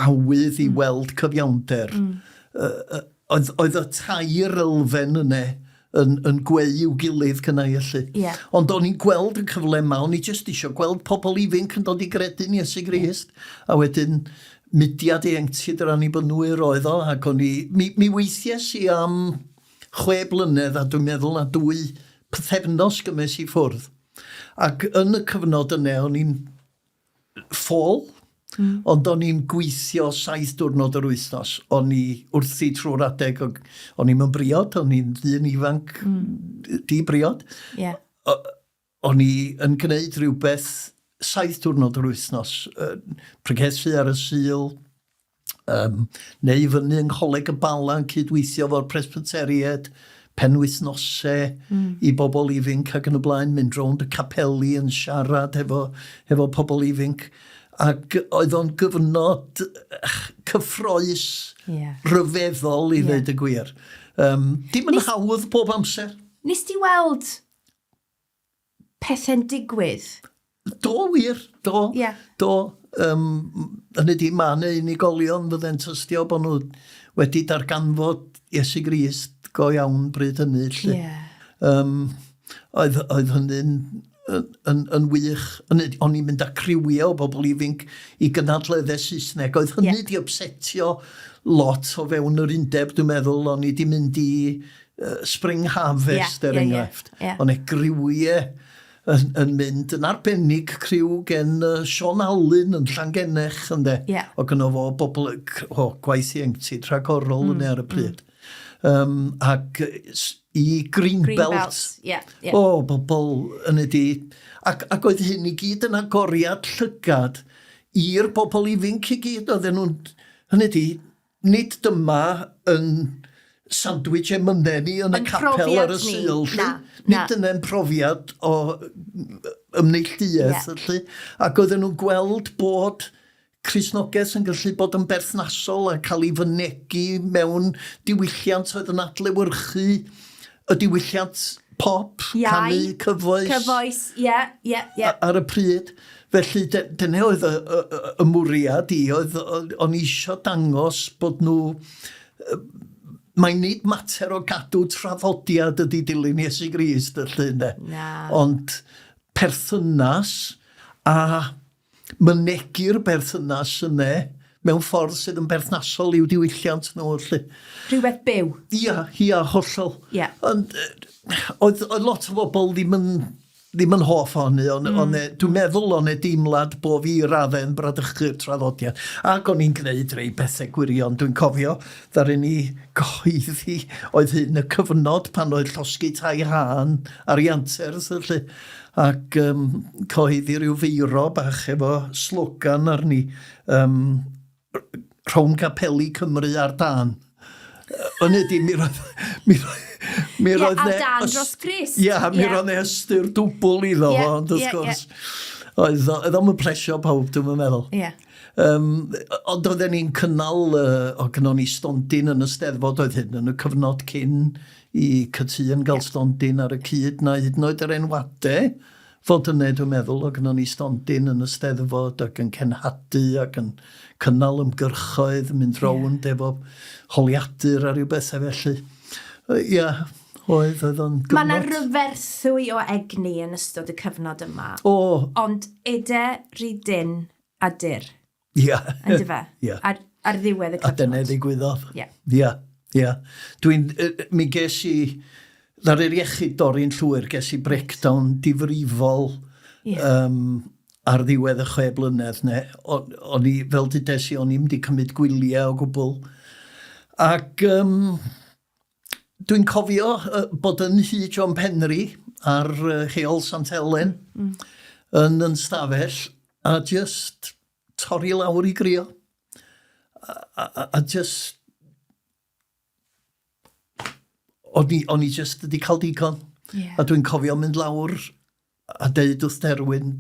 awydd i weld cyfiawnder. Oedd y tair elfen yna yn gweu i'w gilydd cynnau yllu. Yeah. Ond o'n i'n gweld y cyfle yma, o'n i jyst eisiau gweld pobl ifanc yn dod i gredu'n Iesu Grist. A wedyn, mudiad ieuenctid yr annibynwyr oedd o, ac o'n i... Mi weithiais i am 6 blynedd, a dwi'n meddwl na 2 pythefnos gymes i ffwrdd. Ac yn y cyfnod yna, o'n i'n ffôl, ond o'n i'n gweithio 7 diwrnod yr wythnos. O'n i wrthi trwy'r adeg, o'n i'n briod, o'n i'n ddyn ifanc di-briod. Yeah. O'n i yn gwneud rhywbeth 7 diwrnod yr wythnos. Pregethu ar y Sul, neu fyny yng Ngholeg y Bala'n cydweithio fo'r Presbyteriaid, penwythnosau i bobl ifanc ac yn y blaen, mynd rownd y capeli yn siarad efo pobl ifanc. Ac oedd o'n gyfnod cyffroes ryfeddol i ddweud y gwir. Dim yn hawdd bob amser. Nes ti weld pethau'n digwydd? Do wir, do. Yeah. Do. Yn ydi ma neu unigolion fydde'n tystio bod nhw wedi darganfod Iesu Grist go iawn bryd hynny. Yeah. Oedd hynny'n yn wych. O'n i'n mynd â criwio o bobl ifanc i gynadleddau Saesneg. Oedd hynny di upsetio lot o fewn yr undeb, dwi'n meddwl. O'n i di mynd i Spring Harvest enghraifft. O'n e griwiau yn mynd yn arbennig criw gen Sean Allen yn Llangennech, ynde. O gynno fo bobl gwaith ieuenctid rhagorol yn ar y pryd. Ac i Greenbelt. O, bobl yn ydi. Ac oedd hyn i gyd yn agoriad llygad i'r bobl ifanc i gyd. Oedden nhw'n, yn ydi, nid dyma yn sandwich emynenni yn y capel ar y Sul. Nid yna'n profiad o ymneilltuaeth. Ac oedden nhw'n gweld bod Cristnogaeth yn gallu bod yn berthnasol a cael ei fynegu mewn diwylliant oedd yn adlewyrchu y diwylliant pop, canu, cyfoes. Cyfoes, ar y pryd. Felly, dyna oedd y mwriad i, o'n eisiau dangos bod nhw... Mae'n nid mater o gadw traddodiad ydi dilyn Iesu Grist, ond perthynas a mynegu'r berthynas yna mewn ffordd sydd yn berthnasol i'w diwylliant nhw. Rhywbeth byw. Ia, hollol. Ond oedd lot o bobl ddim yn hoff ohoni. Dwi'n meddwl o'n e deimlad bo fi raddau yn bradychu'r traddodiad. Ac o'n i'n gwneud rei bethau gwirion. Dwi'n cofio ddaru ni gyhoeddi oedd hyn y cyfnod pan oedd llosgi tai hân ar Ianters. Ac cyhoeddi rhyw feiro bach efo slogan arni rhown capeli Cymru ar dan. O'n ydi, mi roedd ar dan dros Gris. Mi roedd ne ystyr dwbl iddo fo, ond wrth gwrs. Oedd o'n plesio pawb, dwi'n meddwl. Ond oedden ni'n cynnal, o gynnon ni stondin yn y Steddfod oedd hyn, yn y cyfnod cyn i Cytu yn gael stondin ar y cyd, na hyd yn oed yr enwadau fod yna, dwi'n meddwl, o gynnon ni stondin yn y Steddfod ac yn cenhadu ac yn cynnal ymgyrchoedd, mynd rownd efo holiadur a rhyw bethau felly. Oedd o'n gyfnod. Mae yna ryferthwy o egni yn ystod y cyfnod yma. Ond ede, rydyn a dyr. Ynddo fe? Ar ddiwedd y cyfnod. A dyna ddigwyddodd. Mi ges i, ddar iechyd dorri'n llwyr, ges i breakdown difrifol ar ddiwedd y 6 blynedd. O'n i, fel dydes i, o'n i'n di cymryd gwyliau o gwbl. Ac dwi'n cofio bod yn Hy John Penry ar Cheol Sant Helen yn stafell a just torri lawr i grio. A just... O'n i just wedi cael digon. A dwi'n cofio mynd lawr a deud wrth Derwyn,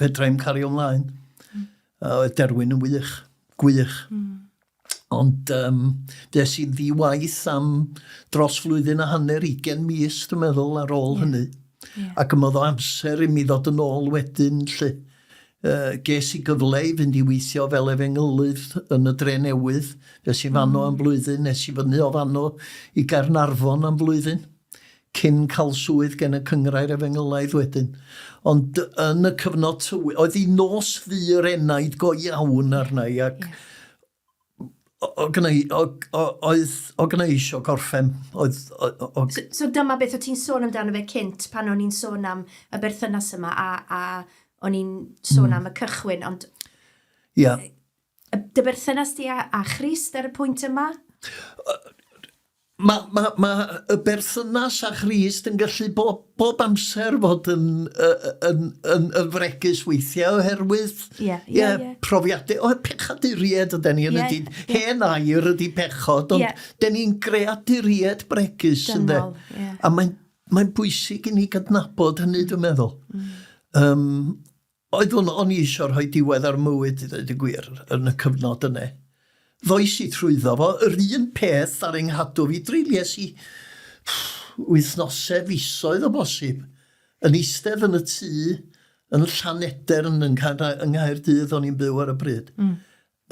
fedrai'm cario ymlaen. Oedd Derwyn yn gwych. Ond des i'n ddiwaith am dros flwyddyn a hanner 20 mis, dwi'n meddwl, ar ôl hynny. Ac ymodd o amser i mi ddod yn ôl wedyn, lle ges i gyfle i fynd i weithio fel efengylydd yn y Dre Newydd. Des i fanno am blwyddyn, nes i fyny o fanno i Gaernarfon am blwyddyn, cyn cael swydd gen y cyngrair efengylaidd wedyn. Ond yn y cyfnod tywydd, oedd hi nos ddy'r enaid go iawn arna i, ac o gynna i isio gorffen. So dyma beth o ti'n sôn amdano fe cynt pan o'n i'n sôn am y berthynas yma a o'n i'n sôn am y cychwyn, ond dy berthynas di a Christ ar y pwynt yma? Mae y berthynas a Christ yn gallu bob amser fod yn fregus weithiau oherwydd profiadau. O, pechaduried ydyn ni yn y dyn. Hen air ydy pechod, ond dyn ni'n greaduried bregus. A mae'n bwysig i ni gydnabod hynny, dwi'n meddwl. Oedd o'n i eisiau rhoi diwedd ar mywyd, i ddweud y gwir, yn y cyfnod yna. Ddoes i trwyddo fo, yr un peth ar ein hadw fi, drilies i wythnosau fisoedd o bosib, yn eistedd yn y tŷ, yn y Llaneder yn Nghaerdydd o'n i'n byw ar y bryd,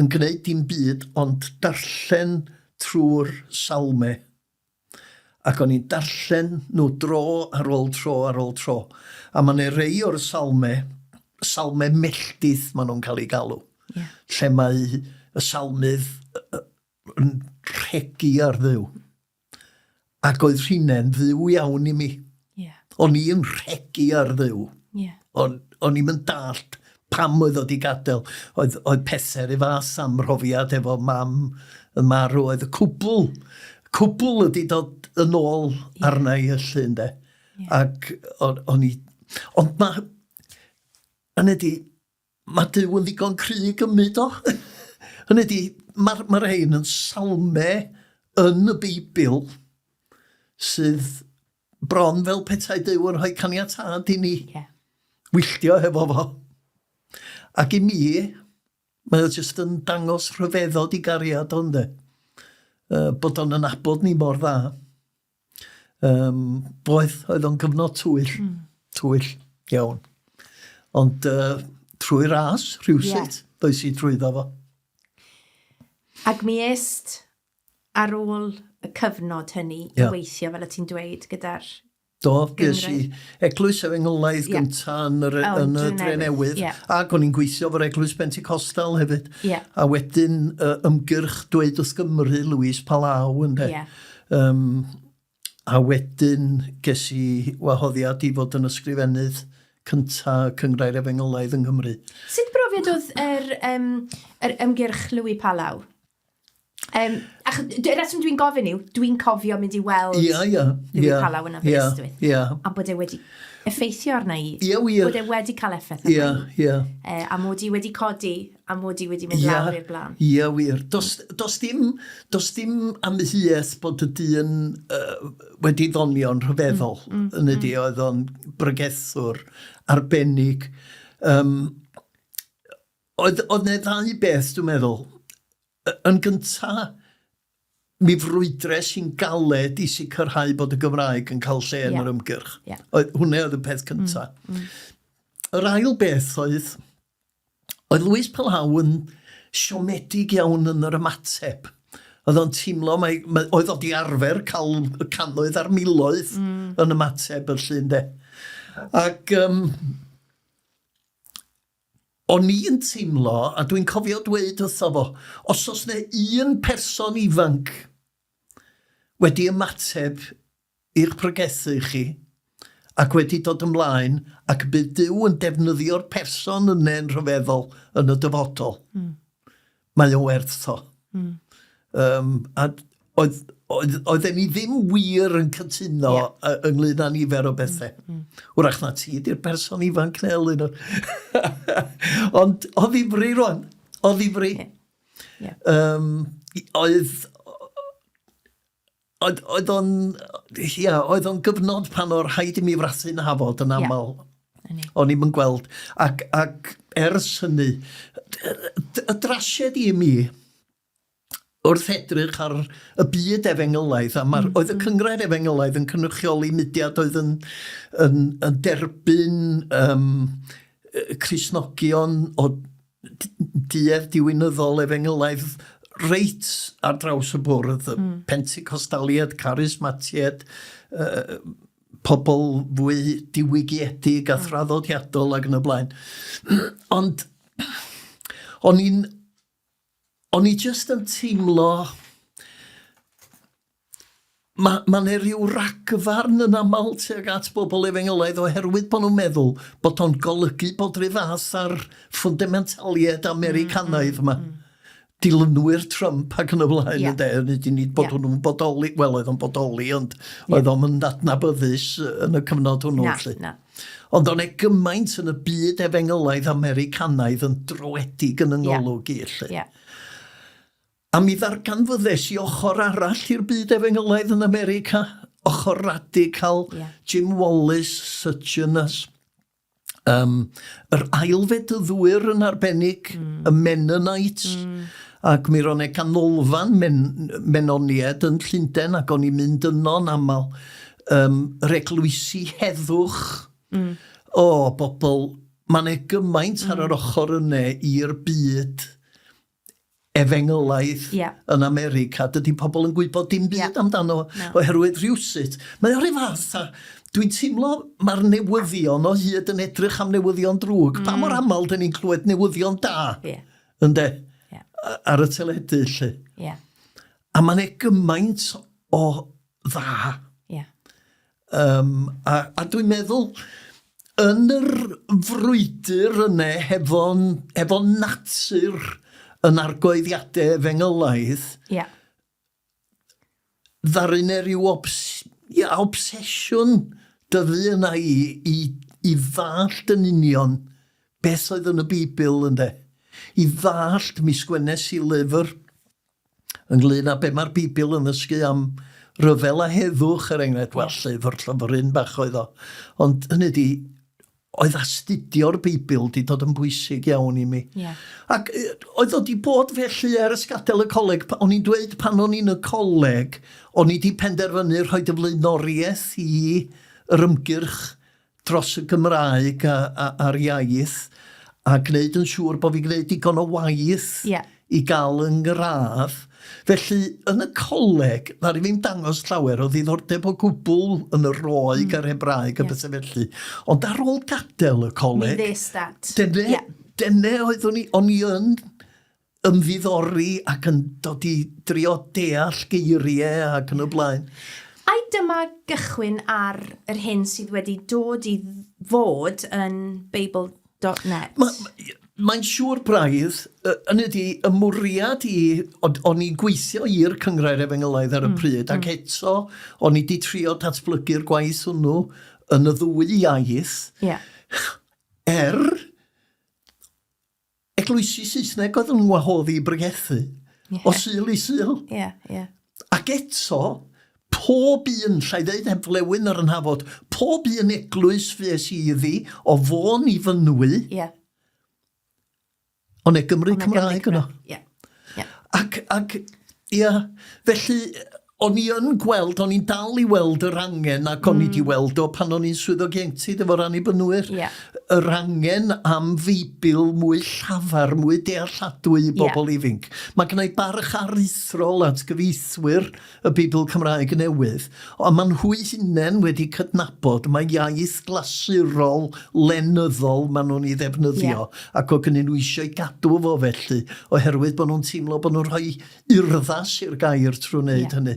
yn gwneud dim byd, ond darllen trwy'r salmau. Ac o'n i'n darllen nhw dro ar ôl tro ar ôl tro. A mae'n rei o'r salmau melltith maen nhw'n cael ei galw. Lle mae y salmydd yn rhegi ar ddiw. Ac oedd rhinen ddiw iawn i mi. O'n i'n rhegi ar ddiw. O'n i'n dalt pam oedd oedd i gadael. Oedd pethau i fas am profiad efo mam y marw. Oedd y cwbl ydi dod yn ôl arna i yllu, ynde. Ac o'n i... Ond mae Duw yn ddigon cry gymryd o. Hynny di, mae'r rhain yn salmau yn y Beibl sydd bron fel petai Duw yn rhoi caniatad i ni wylltio hefo fo. Ac i mi, mae o jyst yn dangos rhyfeddod i gariad o'n de. Bod o'n anabod ni mor dda. Oedd o'n gyfnod tywyll iawn. Ond trwy ras, rhywsut, does i drwyddo fo. Ac mi est ar ôl y cyfnod hynny i weithio, fel y ti'n dweud, gyda'r ges i eglwys efengylaidd gyntaf yn y Dre Newydd, ac o'n i'n gweithio fo'r eglwys Pentecostal hefyd. A wedyn ymgyrch Dweud Wrth Gymru, Lewis Palau, ynde. A wedyn ges i wahoddiad i fod yn ysgrifennydd cyntaf cyngrair efengylaidd yng Nghymru. Sut brofiad oedd yr ymgyrch Lewis Palau? Y reswm dwi'n gofyn yw, dwi'n cofio mynd i weld Lewis Palau yn Aberystwyth. A bod e wedi effeithio arna i. Bod e wedi cael effaith arna i. A mod i wedi codi, a mod i wedi mynd lawr i'r blaen. Wir. Does dim amheuaeth bod y dyn wedi ddonio'n rhyfeddol. Yn ydi, oedd o'n bregethwr arbennig. Oedd ne ddau beth, dwi'n meddwl. Yn gyntaf, mi frwydres i'n galed i sicrhau bod y Gymraeg yn cael lle yn yr ymgyrch. Hwna oedd y peth cyntaf. Yr ail beth oedd Lewis Palau yn siomedig iawn yn yr ymateb. Oedd o'n teimlo, oedd oedd i arfer cael cannoedd ar miloedd yn ymateb yr llun de. Ac o'n i'n teimlo, a dwi'n cofio dweud wrtho fo, os oes ne un person ifanc wedi ymateb i'r pregethu chi, ac wedi dod ymlaen, ac bydd Duw yn defnyddio'r person yna'n rhyfeddol yn y dyfodol, mae o werth o. A oedden ni ddim wir yn cytuno ynglyn â nifer o bethau. Wrach na ti ydy'r person ifanc neu Elinor. Ond o ddifri rwan. O ddifri. Oedd o'n gyfnod pan o'r rhaid i mi frasu'n hafod yn aml. O'n i'n gweld. Ac ers hynny, y drasied i mi wrth edrych ar y byd Efengylaeth, a oedd y Cyngrair Efengylaeth yn cynrychioli mudiad oedd yn derbyn Cristnogion o duedd diwynyddol Efengylaeth reit ar draws y bwrdd, Pentecostaliad, Charismatiad, pobl fwy diwygiedig a thraddodiadol ac yn y blaen. Ond o'n i just yn teimlo Mae'n rhyw ragfarn yn aml tuag at bobl Efengylaeth oherwydd bod nhw'n meddwl bod o'n golygu bod rhyw fath ar fundamentaliaid Americanaidd yma. Dilynwyr Trump ac yn y blaen yn de. Nid bod nhw'n bodoli, wel oedd o'n bodoli, ond oedd o'n adnabyddus yn y cyfnod hwnnw. Ond o'n gymaint yn y byd Efengylaeth Americanaidd yn droedig yn yngolwg i lle. A mi ddarganfyddes i ochr arall i'r byd Efengylaeth yn America, ochr radical, Jim Wallace, Sutchinus, yr ailfedyddwyr yn arbennig, y Mennonites, ac mi ro'n ganolfan Menoniad yn Llundain, ac o'n i'n mynd yno'n aml, yr eglwysi heddwch, bobl, mae'n gymaint ar yr ochr yna i'r byd Efengylaeth yn America. Dydy pobl yn gwybod dim byd amdano oherwydd rhywsut. Mae'n rhyw fath, dwi'n teimlo mae'r newyddion o hyd yn edrych am newyddion drwg. Pa mor aml dyn ni'n clywed newyddion da, ynde, ar y teledu, lle. A mae'n gymaint o dda. A dwi'n meddwl, yn yr frwydr yna, hefo natur yn argoeddiadau Efengylaeth, ddarin ryw obsesiwn dyfu yna i ddallt yn union beth oedd yn y Bibl ynde. I ddallt, mi sgwennes i lyfr ynglyn â be mae'r Bibl yn ddysgu am ryfel a heddwch enghraifft, llyfryn bach oedd o. Ond hynny di, oedd astudio'r Beibl di dod yn bwysig iawn i mi. Ac oedd o di bod felly ers gadael y coleg, o'n i'n dweud pan o'n i'n y coleg, o'n i di penderfynu rhoi y flaenoriaeth i yr ymgyrch dros y Gymraeg a'r iaith, a gwneud yn siŵr bod fi gwneud digon o waith i gael yn gradd. Felly, yn y coleg, na i fi'n dangos llawer o ddiddordeb o gwbl yn y Roeg a'r Hebraeg a bethau felly. Ond ar ôl gadael y coleg, dyna oedd o'n i yn ymddiddori ac yn dod i drio deall geiriau ac yn y blaen. A dyma gychwyn ar yr hyn sydd wedi dod i fod yn Bible.net. Mae'n siŵr braidd, yn ydy, y mwriad o'n i'n gweithio i'r Cyngrair Efengylaeth ar y pryd, ac eto o'n i wedi trio datblygu'r gwaith hwnnw yn y ddwy iaith, eglwysi Saesneg oedd yn wahoddi i bregethu, o syl i syl. Ac eto, pob un, llai ddeud heflewyn ar yn hafod, pob un eglwys fues i iddi, o fôn i fynwy, ond Gymru Cymraeg yno. Ac, felly, o'n i yn gweld, o'n i'n dal i weld yr angen, ac o'n i di weld o pan o'n i'n swyddog ieuenctid efo annibynwyr, yr angen am Feibl mwy llafar, mwy dealladwy i bobl ifanc. Mae gennau barch aruthrol at gyfeithwyr y Bibl Cymraeg newydd, ond mae'n hwy hunain wedi cydnabod mae iaith glasurol, lenyddol maen nhw'n ei ddefnyddio, ac o gynnyn nhw eisiau gadw fo felly, oherwydd bod nhw'n teimlo bod nhw'n rhoi urddas i'r gair trwy wneud hynny.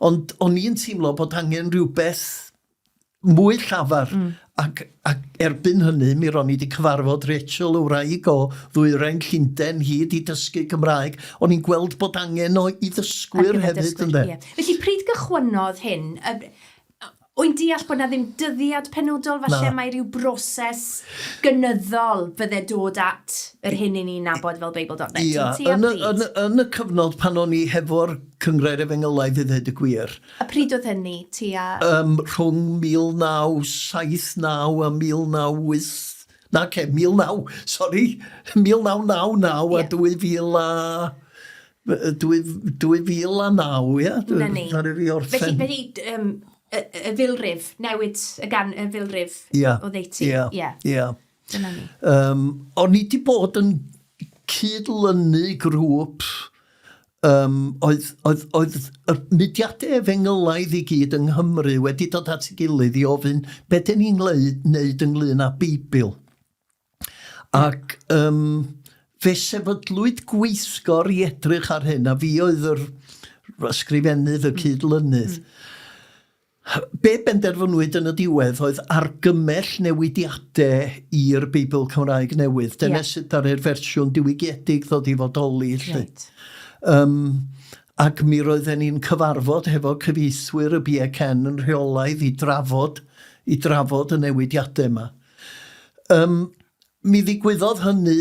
Ond o'n i'n teimlo bod angen rhywbeth mwy llafar, ac erbyn hynny, mi ro'n i wedi cyfarfod Rachel o wraig o ddwyrain Llundain hyd i dysgu Gymraeg. O'n i'n gweld bod angen i ddysgwyr hefyd yn de. Felly, pryd gychwynodd hyn? Wy'n deall bod na ddim dyddiad penodol, falle mae rhyw broses gynyddol fydde dod at yr hyn i ni'n nabod fel Bible.net. Yn y cyfnod pan o'n i hefo'r Cyngrair Efengylaeth i ddweud y gwir. A pryd oedd hynny? Rhwng 1979 a 1999 a 2000 a 2009, ia? Na ni. Fi orffen. Felly, y filrif, newid y filrif o ddeiti. Ia. Dyna ni. O'n i wedi bod yn cydlynu grŵp oedd y mudiadau efengylaidd i gyd yng Nghymru wedi dod at ei gilydd i ofyn beth dyn ni'n wneud ynglyn â Beibl. Ac fe sefydlwyd gweithgor i edrych ar hyn, a fi oedd yr ysgrifennydd y cydlynydd. Be benderfynwyd yn y diwedd oedd argymell newidiadau i'r Beibl Cymraeg newydd. Dyna sut ar yr fersiwn diwygiedig ddod i fodoli. Ac mi roedden ni'n cyfarfod hefo cyfieithwyr y BCN yn rheolaidd i drafod y newidiadau yma. Mi ddigwyddodd hynny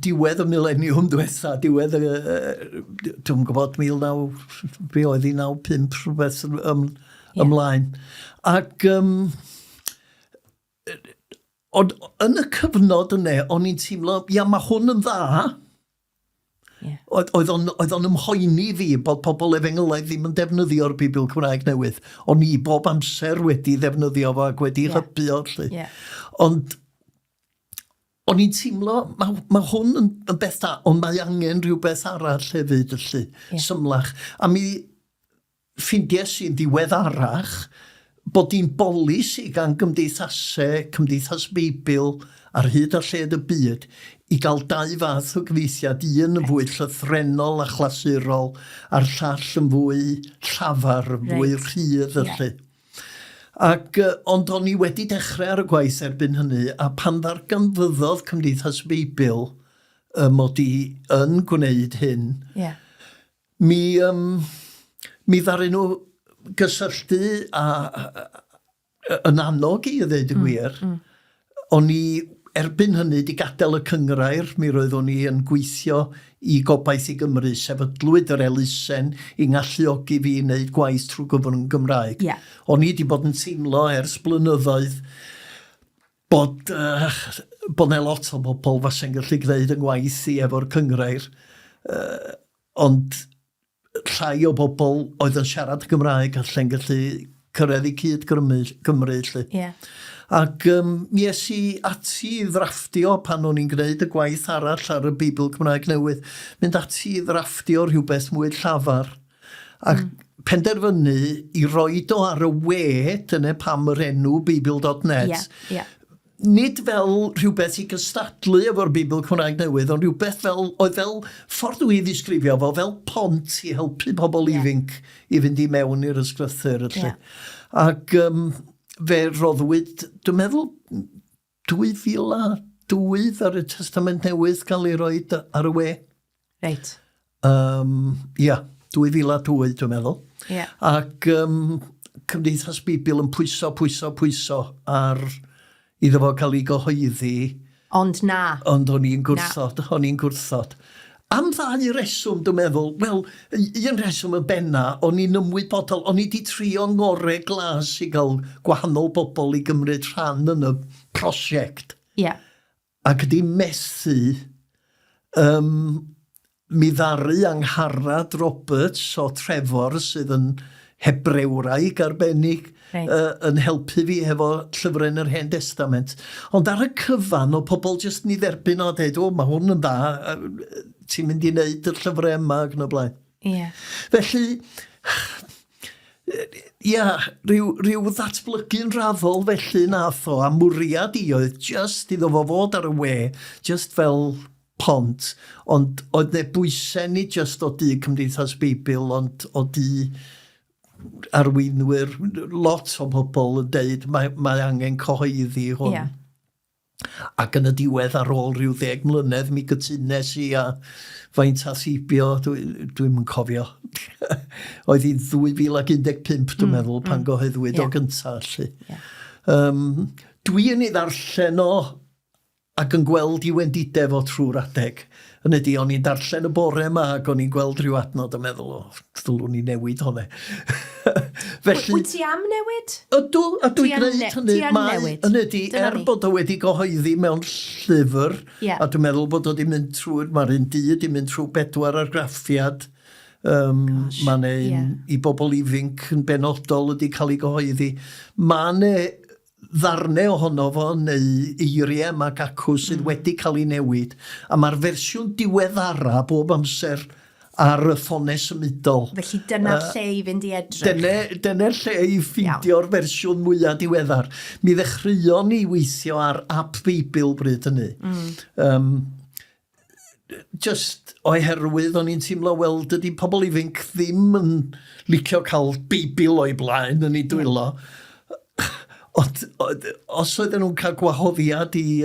diwedd y mileniwm diwetha, diwedd dwi'n gwybod 1995 rhywbeth ymlaen. Ac yn y cyfnod yna, o'n i'n teimlo, mae hwn yn dda. Oedd o'n ymhoeni fi bod pobl efengylaidd ddim yn defnyddio'r Beibl Cymraeg newydd. O'n i bob amser wedi ddefnyddio fo ac wedi hybu o'r lle. Ond o'n i'n teimlo, mae hwn yn beth da, ond mae angen rhywbeth arall hefyd, symlach. A mi ffindies i'n diweddarach bod hi'n bolisi gan gymdeithasau, Cymdeithas Beibl ar hyd a lled y byd i gael dau fath o gyfeithiad, un yn fwy llythrenol a chlasurol a'r llall yn fwy llafar, fwy rhydd . Ac ond o'n i wedi dechrau ar y gwaith erbyn hynny, a pan ddarganfyddodd Cymdeithas Beibl mod i yn gwneud hyn, mi ddaru nhw gysylltu yn annog i ddweud y gwir. O'n i erbyn hynny di gadael y cyngrair, mi roeddwn i yn gweithio i Gobaith i Gymru, sefydlwyd yr elusen i galluogi fi i wneud gwaith trwy gyfrwng Gymraeg. O'n i di bod yn teimlo ers blynyddoedd bod 'na lot o bobl fasen gallu gwneud yn gwaith i efo'r cyngrair, ond llai o bobl oedd yn siarad Gymraeg allan gallu cyrraedd i cyd Gymru. Ac mi es i ati i ddrafftio pan o'n i'n gwneud y gwaith arall ar y Beibl Cymraeg newydd, mynd ati i ddrafftio rhywbeth mwy llafar. Ac penderfynu i roed o ar y we, dyna pam yr enw Beibl.net. Nid fel rhywbeth i gystadlu efo'r Beibl Cymraeg newydd, ond rhywbeth oedd fel ffordd i ddisgrifio fo, fel pont i helpu pobl ifanc i fynd i mewn i'r ysgrythyr. Ac fe roddwyd, dwi'n meddwl, 2002 ar y Testament Newydd cael ei roed ar y we. Reit. 2002 dwi'n meddwl. Ac Cymdeithas Beibl yn pwyso ar iddo fo cael ei gyhoeddi. Ond na. Ond o'n i'n gwrthod. Am ddau reswm, dwi'n meddwl, wel, un reswm y benna, o'n i'n ymwybodol, o'n i wedi trio ngorau glas i gael gwahanol bobl i gymryd rhan yn y prosiect. Ac ydi methu, mi ddaru Angharad Roberts o Trefor sydd yn Hebrewraig arbennig yn helpu fi efo llyfrau yn yr Hen Testament. Ond ar y cyfan o pobl jyst ni dderbyn o dweud, mae hwn yn dda, ti'n mynd i wneud y llyfrau yma ac yn y blaen. Felly, rhyw ddatblygu'n raddol felly nath o, a mwriad i oedd just iddo fo fod ar y we, just fel pont, ond oedd ne bwysau ni just o di Cymdeithas Beibl, ond o di arweinwyr, lot o bobl yn deud mae angen cyhoeddi hwn. Ac yn y diwedd ar ôl rhyw 10 mlynedd mi gytunes i a faint a thibio, dwi'n yn cofio. Oedd hi'n 2015 dwi'n meddwl pan gyhoeddwyd o gyntaf. Dwi'n ei ddarllen o ac yn gweld i wendidau fo trwy'r adeg. Yn ydy, o'n i'n darllen y bore yma ac o'n i'n gweld rhyw adnod yn meddwl, ddylwn ni newid hwnna. Wyt ti am newid? Ydw, a dwi'n gwneud hynny. Ti yn newid. Ydy, bod o wedi gyhoeddi mewn llyfr, a dwi'n meddwl bod o wedi mynd trwy, mae'r un di wedi mynd trwy 4 argraffiad. Mae'n i bobl ifinc yn benodol wedi cael ei gyhoeddi. Mae'n ddarnau ohono fo neu eiriau yma acw sydd wedi cael ei newid. A mae'r fersiwn diweddara bob amser ar y ffonau symudol. Felly dyna'r lle i fynd i edrych. Dyna'r lle i ffeindio'r fersiwn mwyaf diweddar. Mi ddechreuon ni weithio ar app Beibl bryd hynny. Just oherwydd o'n i'n teimlo, wel, dydy pobl ifinc ddim yn licio cael Beibl o'i blaen yn ei dwylo. Os oedden nhw'n cael gwahoddiad i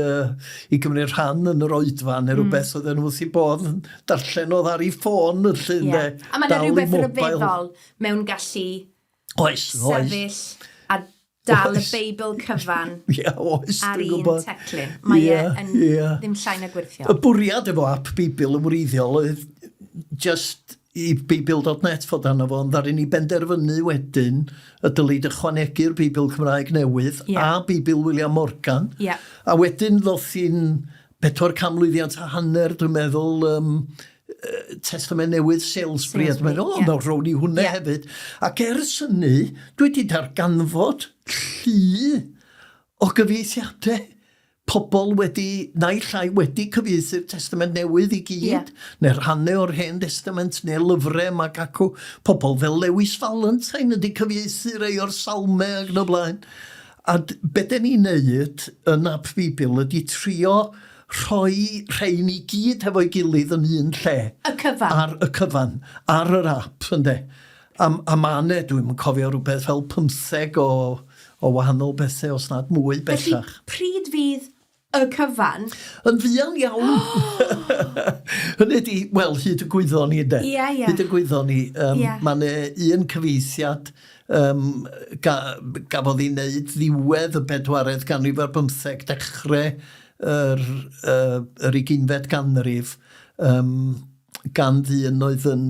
gymryd rhan yn yr oedfan neu rhywbeth, oedden nhw wrth i bod yn darllen oedd ar ei ffôn yn lle. A mae'n rhywbeth rhyfeddol mewn gallu sefyll a dal y Beibl cyfan ar un teclyn. Mae ddim llai na gwirthio. Y bwriad efo app Beibl yn wreiddiol oedd just i Beibl.net fod arno fo, ond ddarin ni benderfynu wedyn y dylid ychwanegu'r Beibl Cymraeg newydd a Beibl William Morgan. A wedyn ddoth i'n 400 mlynedd a hanner, dwi'n meddwl, Testament Newydd Salisbury. Dwi'n meddwl, nawr rown i hwnna hefyd. Ac ers hynny, dwi wedi darganfod llu o gyfieithiadau. Pobl wedi, naill llai wedi cyfieithu'r Testament Newydd i gyd, neu rhannau o'r Hen Testament, neu lyfrau yma acw. Pobl fel Lewis Valentine wedi cyfieithu rei o'r salmau ac yn y blaen. A be da ni'n neud yn app Beibl ydy trio rhoi rhain i gyd hefo'i gilydd yn un lle. Y cyfan. Y cyfan, ar yr app, ynddo. A mane, dwi'n cofio rhywbeth fel 15 o wahanol bethau os nad mwy bellach. Felly, pryd fydd y cyfan? Yn fuan iawn. Hynny di, wel, hyd y gwyddon ni, de. Hyd y gwyddon ni. Mae'n un cyfeithiad gafodd ei wneud ddiwedd y 4edd ganrif ar 15 dechrau yr 15fed ganrif. Gan ddyn oedd yn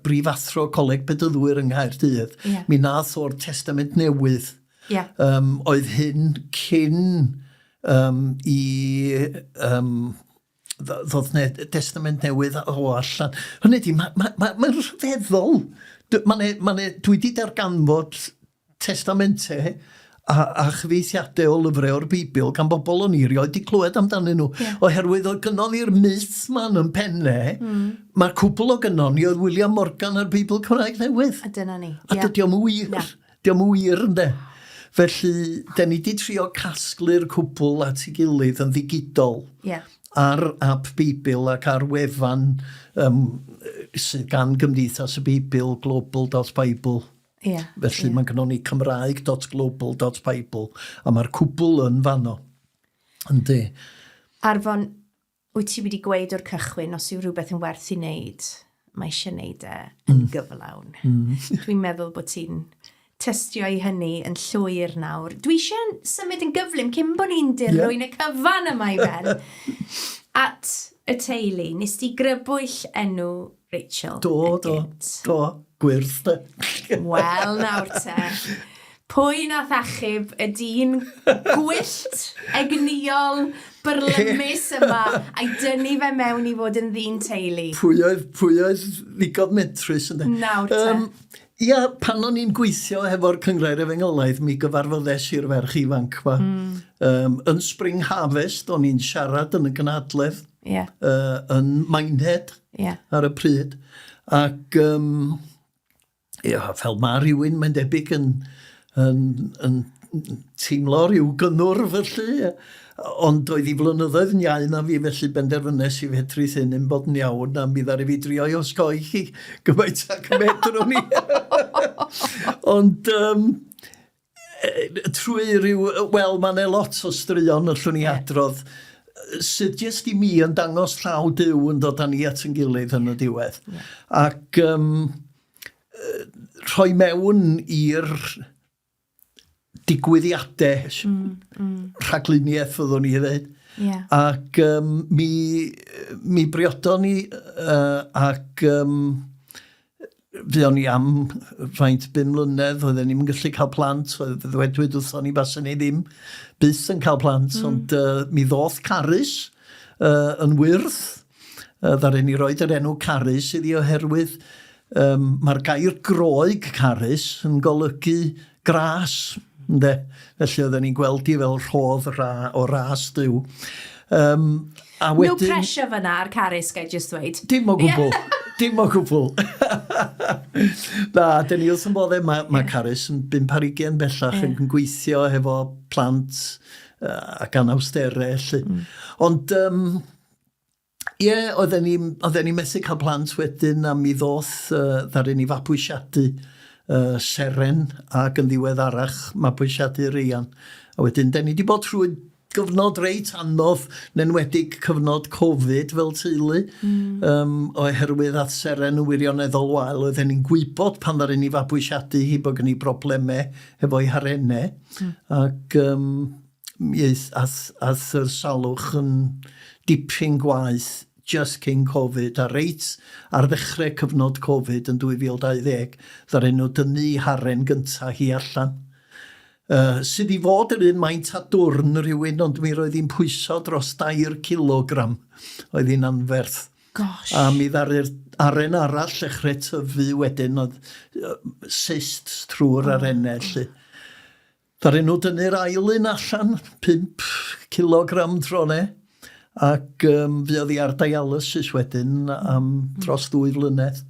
brifathro Coleg Bedyddwyr yng Nghaerdydd. Mi nath o'r Testament Newydd. Oedd hyn cyn ddodd Testament Newydd o allan. Hynny di, mae'n rhyfeddol. Dwi wedi darganfod testamentau a chyfeithiadau o lyfrau o'r Beibl gan bobl o'n i rioed wedi clywed amdanyn nhw. Oherwydd oedd gynnon ni'r myth ma'n yn pennau, mae'r cwbl o gynnon ni oedd William Morgan a'r Beibl Cymraeg Newydd. A dyna ni. A dydy o'm wir. Dydy o'm wir, ynddo. Felly, da ni wedi trio casglu'r cwbl at ei gilydd yn ddigidol ar app Beibl ac ar wefan sydd gan Gymdeithas y Beibl, global.bible. Felly mae gynnon ni cymraeg.global.bible a mae'r cwbl yn fanno. Yndi. Arfon, wyt ti wedi gweud o'r cychwyn os yw rhywbeth yn werth i wneud, mae eisiau wneud yn gyflawn. Dwi'n meddwl bod ti'n testio i hynny yn llwyr nawr. Dwi eisiau symud yn gyflym cyn bod ni'n dirwyn y cyfan yma i ben. At y teulu, nes ti grybwyll enw Rachel? Do, gwyrth de. Wel, nawr te. Pwy nath achub y dyn gwyllt, egniol, byrlymus yma, a'i dynnu fe mewn i fod yn ddyn teulu? Pwy oedd ddigon metrus ynddo? Nawr te. Pan o'n i'n gweithio hefo'r Cyngrair Efengolaidd, mi gyfarfoddes i'r ferch ifanc ma. Yn Spring Harvest, o'n i'n siarad yn y gynadledd, yn Minehead ar y pryd. Ac fel mae rhywun, mae'n debyg yn teimlo rhyw gynnwr felly. Ond oedd i flynyddoedd yn iau na fi, felly benderfynes i fedru hyn bod yn iawn, a mi ddari fi drio i osgoi chi gymaint ac medrwn ni. Ond trwy ryw, wel, mae'n lot o straeon allwn ni adrodd, sydd jyst i mi yn dangos llaw Duw yn dod â ni at yn gilydd yn y diwedd. Ac rhoi mewn i'r digwyddiadau, rhagluniaeth fyddwn ni ddweud. Ac mi briodon ni ac Fuon ni am faint 5 mlynedd, oedden ni'n gallu cael plant, ddwedwyd wrthon ni bas ni ddim byth yn cael plant, ond mi ddoth Carys yn wyrth, ddaren ni roed yr enw Carys iddi oherwydd mae'r gair groeg Carys yn golygu gras, ynde? Felly oedden ni'n gweld i fel rhodd o ras diw. No pressure fyna ar Carys, gael just dweud. Dim o gwbl. Dim o gwbl. Na, dyn ni wrth yn boddau, mae Carys yn 5-20 bellach yn gweithio hefo plant ac anawsterau. Ond, oedden ni methu cael plant wedyn a mi ddoth ddaru ni fabwysiadu seren ac yn ddiweddarach mabwysiadu rian. A wedyn, dyn ni wedi bod trwy gyfnod reit anodd, yn enwedig cyfnod Covid fel teulu, oherwydd ath seren yn wirioneddol wael, oedden ni'n gwybod pan ddaru ni fabwysiadu hi bod gen i broblemau efo'i harennau, ac ath yr salwch yn dipyn gwaith just cyn Covid, a reit ar ddechrau cyfnod Covid yn 2020, ddaru nhw dynnu haren gyntaf hi allan. Sydd i fod yr un maint a dwrn rhywun, ond mi roedd hi'n pwyso dros 2 kilogram oedd hi'n anferth. Gosh. A mi ddaru'r aren arall ddechrau tyfu wedyn, oedd cyst trwy'r arenau. Ddaru nhw dynnu'r ail un allan, 5 kilogram drone, ac fuodd hi ar dialysis wedyn am dros 2 flynedd.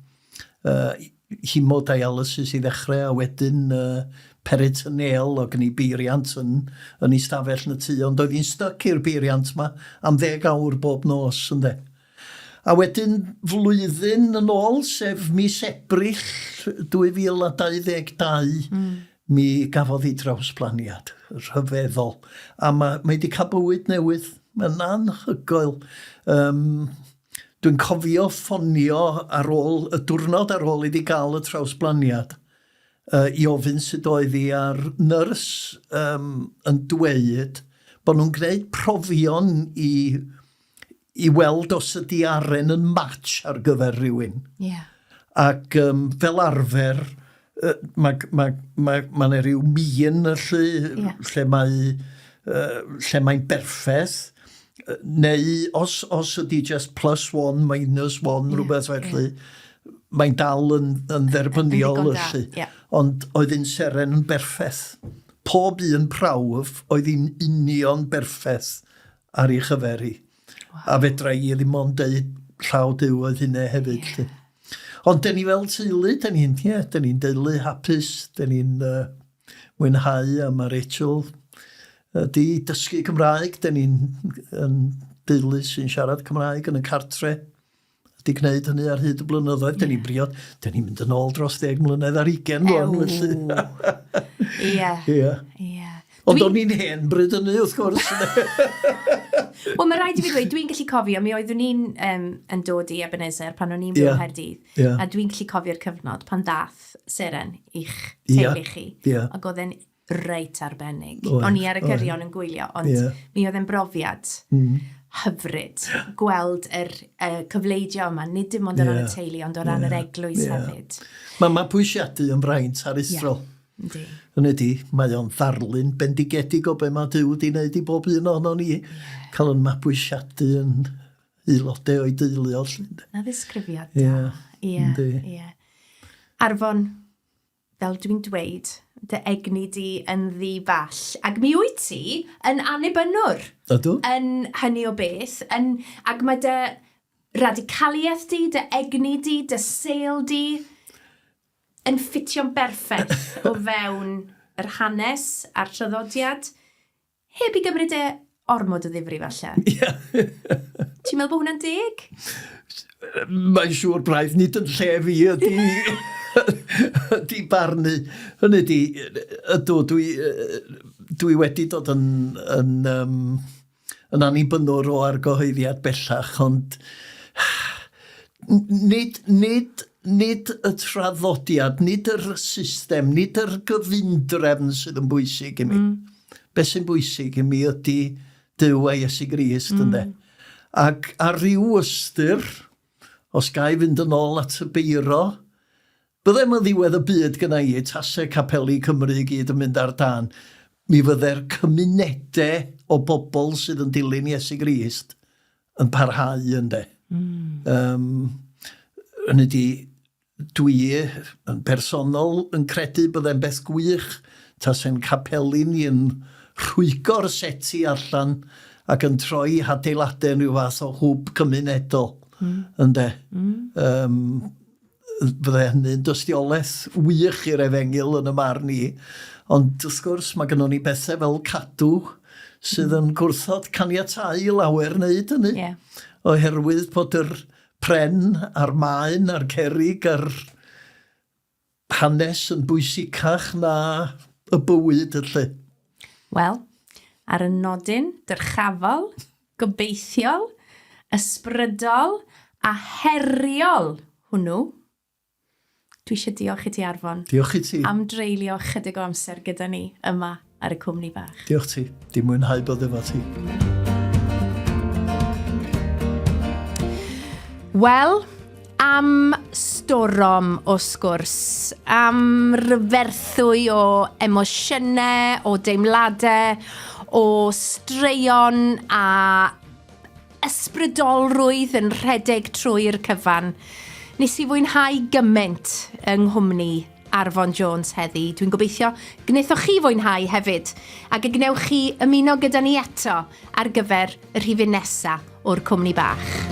Hemodialysis i ddechrau, a wedyn peritoneal o gynnu beiriant yn ei stafell na tu, ond oedd hi'n styc i'r beiriant yma am 10 awr bob nos, ynde. A wedyn flwyddyn yn ôl, sef mis Ebrill 2022, mi gafodd hi drawsblaniad rhyfeddol. A mae wedi cael bywyd newydd, mae'n anhygoel. Dwi'n cofio ffonio y diwrnod ar ôl iddi gael y trawsblaniad, i ofyn sut oedd hi a'r nyrs yn dweud bod nhw'n gwneud profion i weld os ydi aren yn match ar gyfer rhywun. Yeah. Ac fel arfer, mae'n rhyw min lle mae'n berffeth, neu os ydi just +1, -1, rhywbeth felly, mae'n dal yn dderbyniol yllu. Ond oedd hi'n seren yn berffeth. Pob un prawf oedd hi'n union berffeth ar ei chyferi. Wow. A fedra i ddim ond deud llaw diw oedd hynny hefyd. Yeah. Ond dyn ni fel teulu, dyn ni'n deulu hapus, dyn ni'n mwynhau, a mae Rachel di dysgu Cymraeg, dyn ni'n deulu sy'n siarad Cymraeg yn y cartre. Di gwneud hynny ar hyd y blynyddoedd, dyn ni'n briod, dyn ni'n mynd yn ôl dros 10 mlynedd ar 20 rwan. Ie. Ond o'n i'n hen bryd hynny, wrth gwrs. Wel, mae rhaid i fi dweud, dwi'n gallu cofio, mi oeddwn ni'n yn dod i Ebenezer pan o'n i'n byw Nghaerdydd, a dwi'n gallu cofio'r cyfnod pan dath seren i'ch teulu chi, ac oedd e'n reit arbennig. O'n i ar y gyrion yn gwylio, ond mi oedd e'n brofiad hyfryd gweld yr cyfleidio yma, nid dim ond o ran y teulu, ond o ran yr eglwys hefyd. Mae pwysiadu yn fraint aruthrol. Hynny di, mae o'n ddarlun bendigedig o be mae Duw wedi gwneud i bob un ohono ni. Cael yn mabwysiadu yn aelodau o'i deulu. Na ddisgrifiad da. Ie. Arfon, fel dwi'n dweud, dy egni di yn ddiball. Ac mi wyt ti yn annibynnwr. Ydw? Yn hynny o beth. Ac mae dy radicaliaeth di, dy egni di, dy seil di yn ffitio'n berffaith o fewn yr hanes a'r traddodiad. Heb i gymryd ormod o ddifri falle. Ti'n meddwl bod hwnna'n deg? Mae'n siŵr braidd nid yn lle fi ydi barnu. Hynny di, ydw, dwi wedi dod yn annibynnwr o argyhoeddiad bellach, ond nid y traddodiad, nid yr system, nid yr gyfundrefn sydd yn bwysig i mi. Be sy'n bwysig i mi ydy Duw a Iesu Grist, ynde. Ac ar ryw ystyr, os gai fynd yn ôl at y beiro, byddai'n ddiwedd y byd gyda i, tasau capeli Cymru i gyd yn mynd ar dan, mi fyddai'r cymunedau o bobl sydd yn dilyn Iesu Grist yn parhau ynddo. Hynny di, dwi yn personol yn credu byddai'n beth gwych tasau'n capeli ni yn rhwygo'r seti allan ac yn troi adeiladau rhyw fath o hwb cymunedol. Ynddo. Byddai hynny'n dystiolaeth wych i'r Efengil yn y marn ni. Ond wrth gwrs mae gennym ni bethau fel Cadw sydd yn gwrthod caniatáu lawer wneud hynny. Yeah. Oherwydd bod yr pren a'r maen a'r cerig a'r hanes yn bwysicach na y bywyd ylly. Wel, ar y nodyn, dyrchafol, gobeithiol, ysbrydol a heriol hwnnw, dwi eisiau diolch i ti, Arfon. Diolch i ti. Am dreulio chydig o amser gyda ni yma ar y Cwmni Bach. Diolch ti. Di mwynhau bod efo ti. Wel, am storom o sgwrs, am ryferthwy o emosiynau, o deimladau, o straeon a ysbrydolrwydd yn rhedeg trwy'r cyfan. Nes i fwynhau gymaint yng Nghwmni Arfon Jones heddi. Dwi'n gobeithio gwnaethoch chi fwynhau hefyd ac y gnewch chi ymuno gyda ni eto ar gyfer y rhifyn nesaf o'r Cwmni Bach.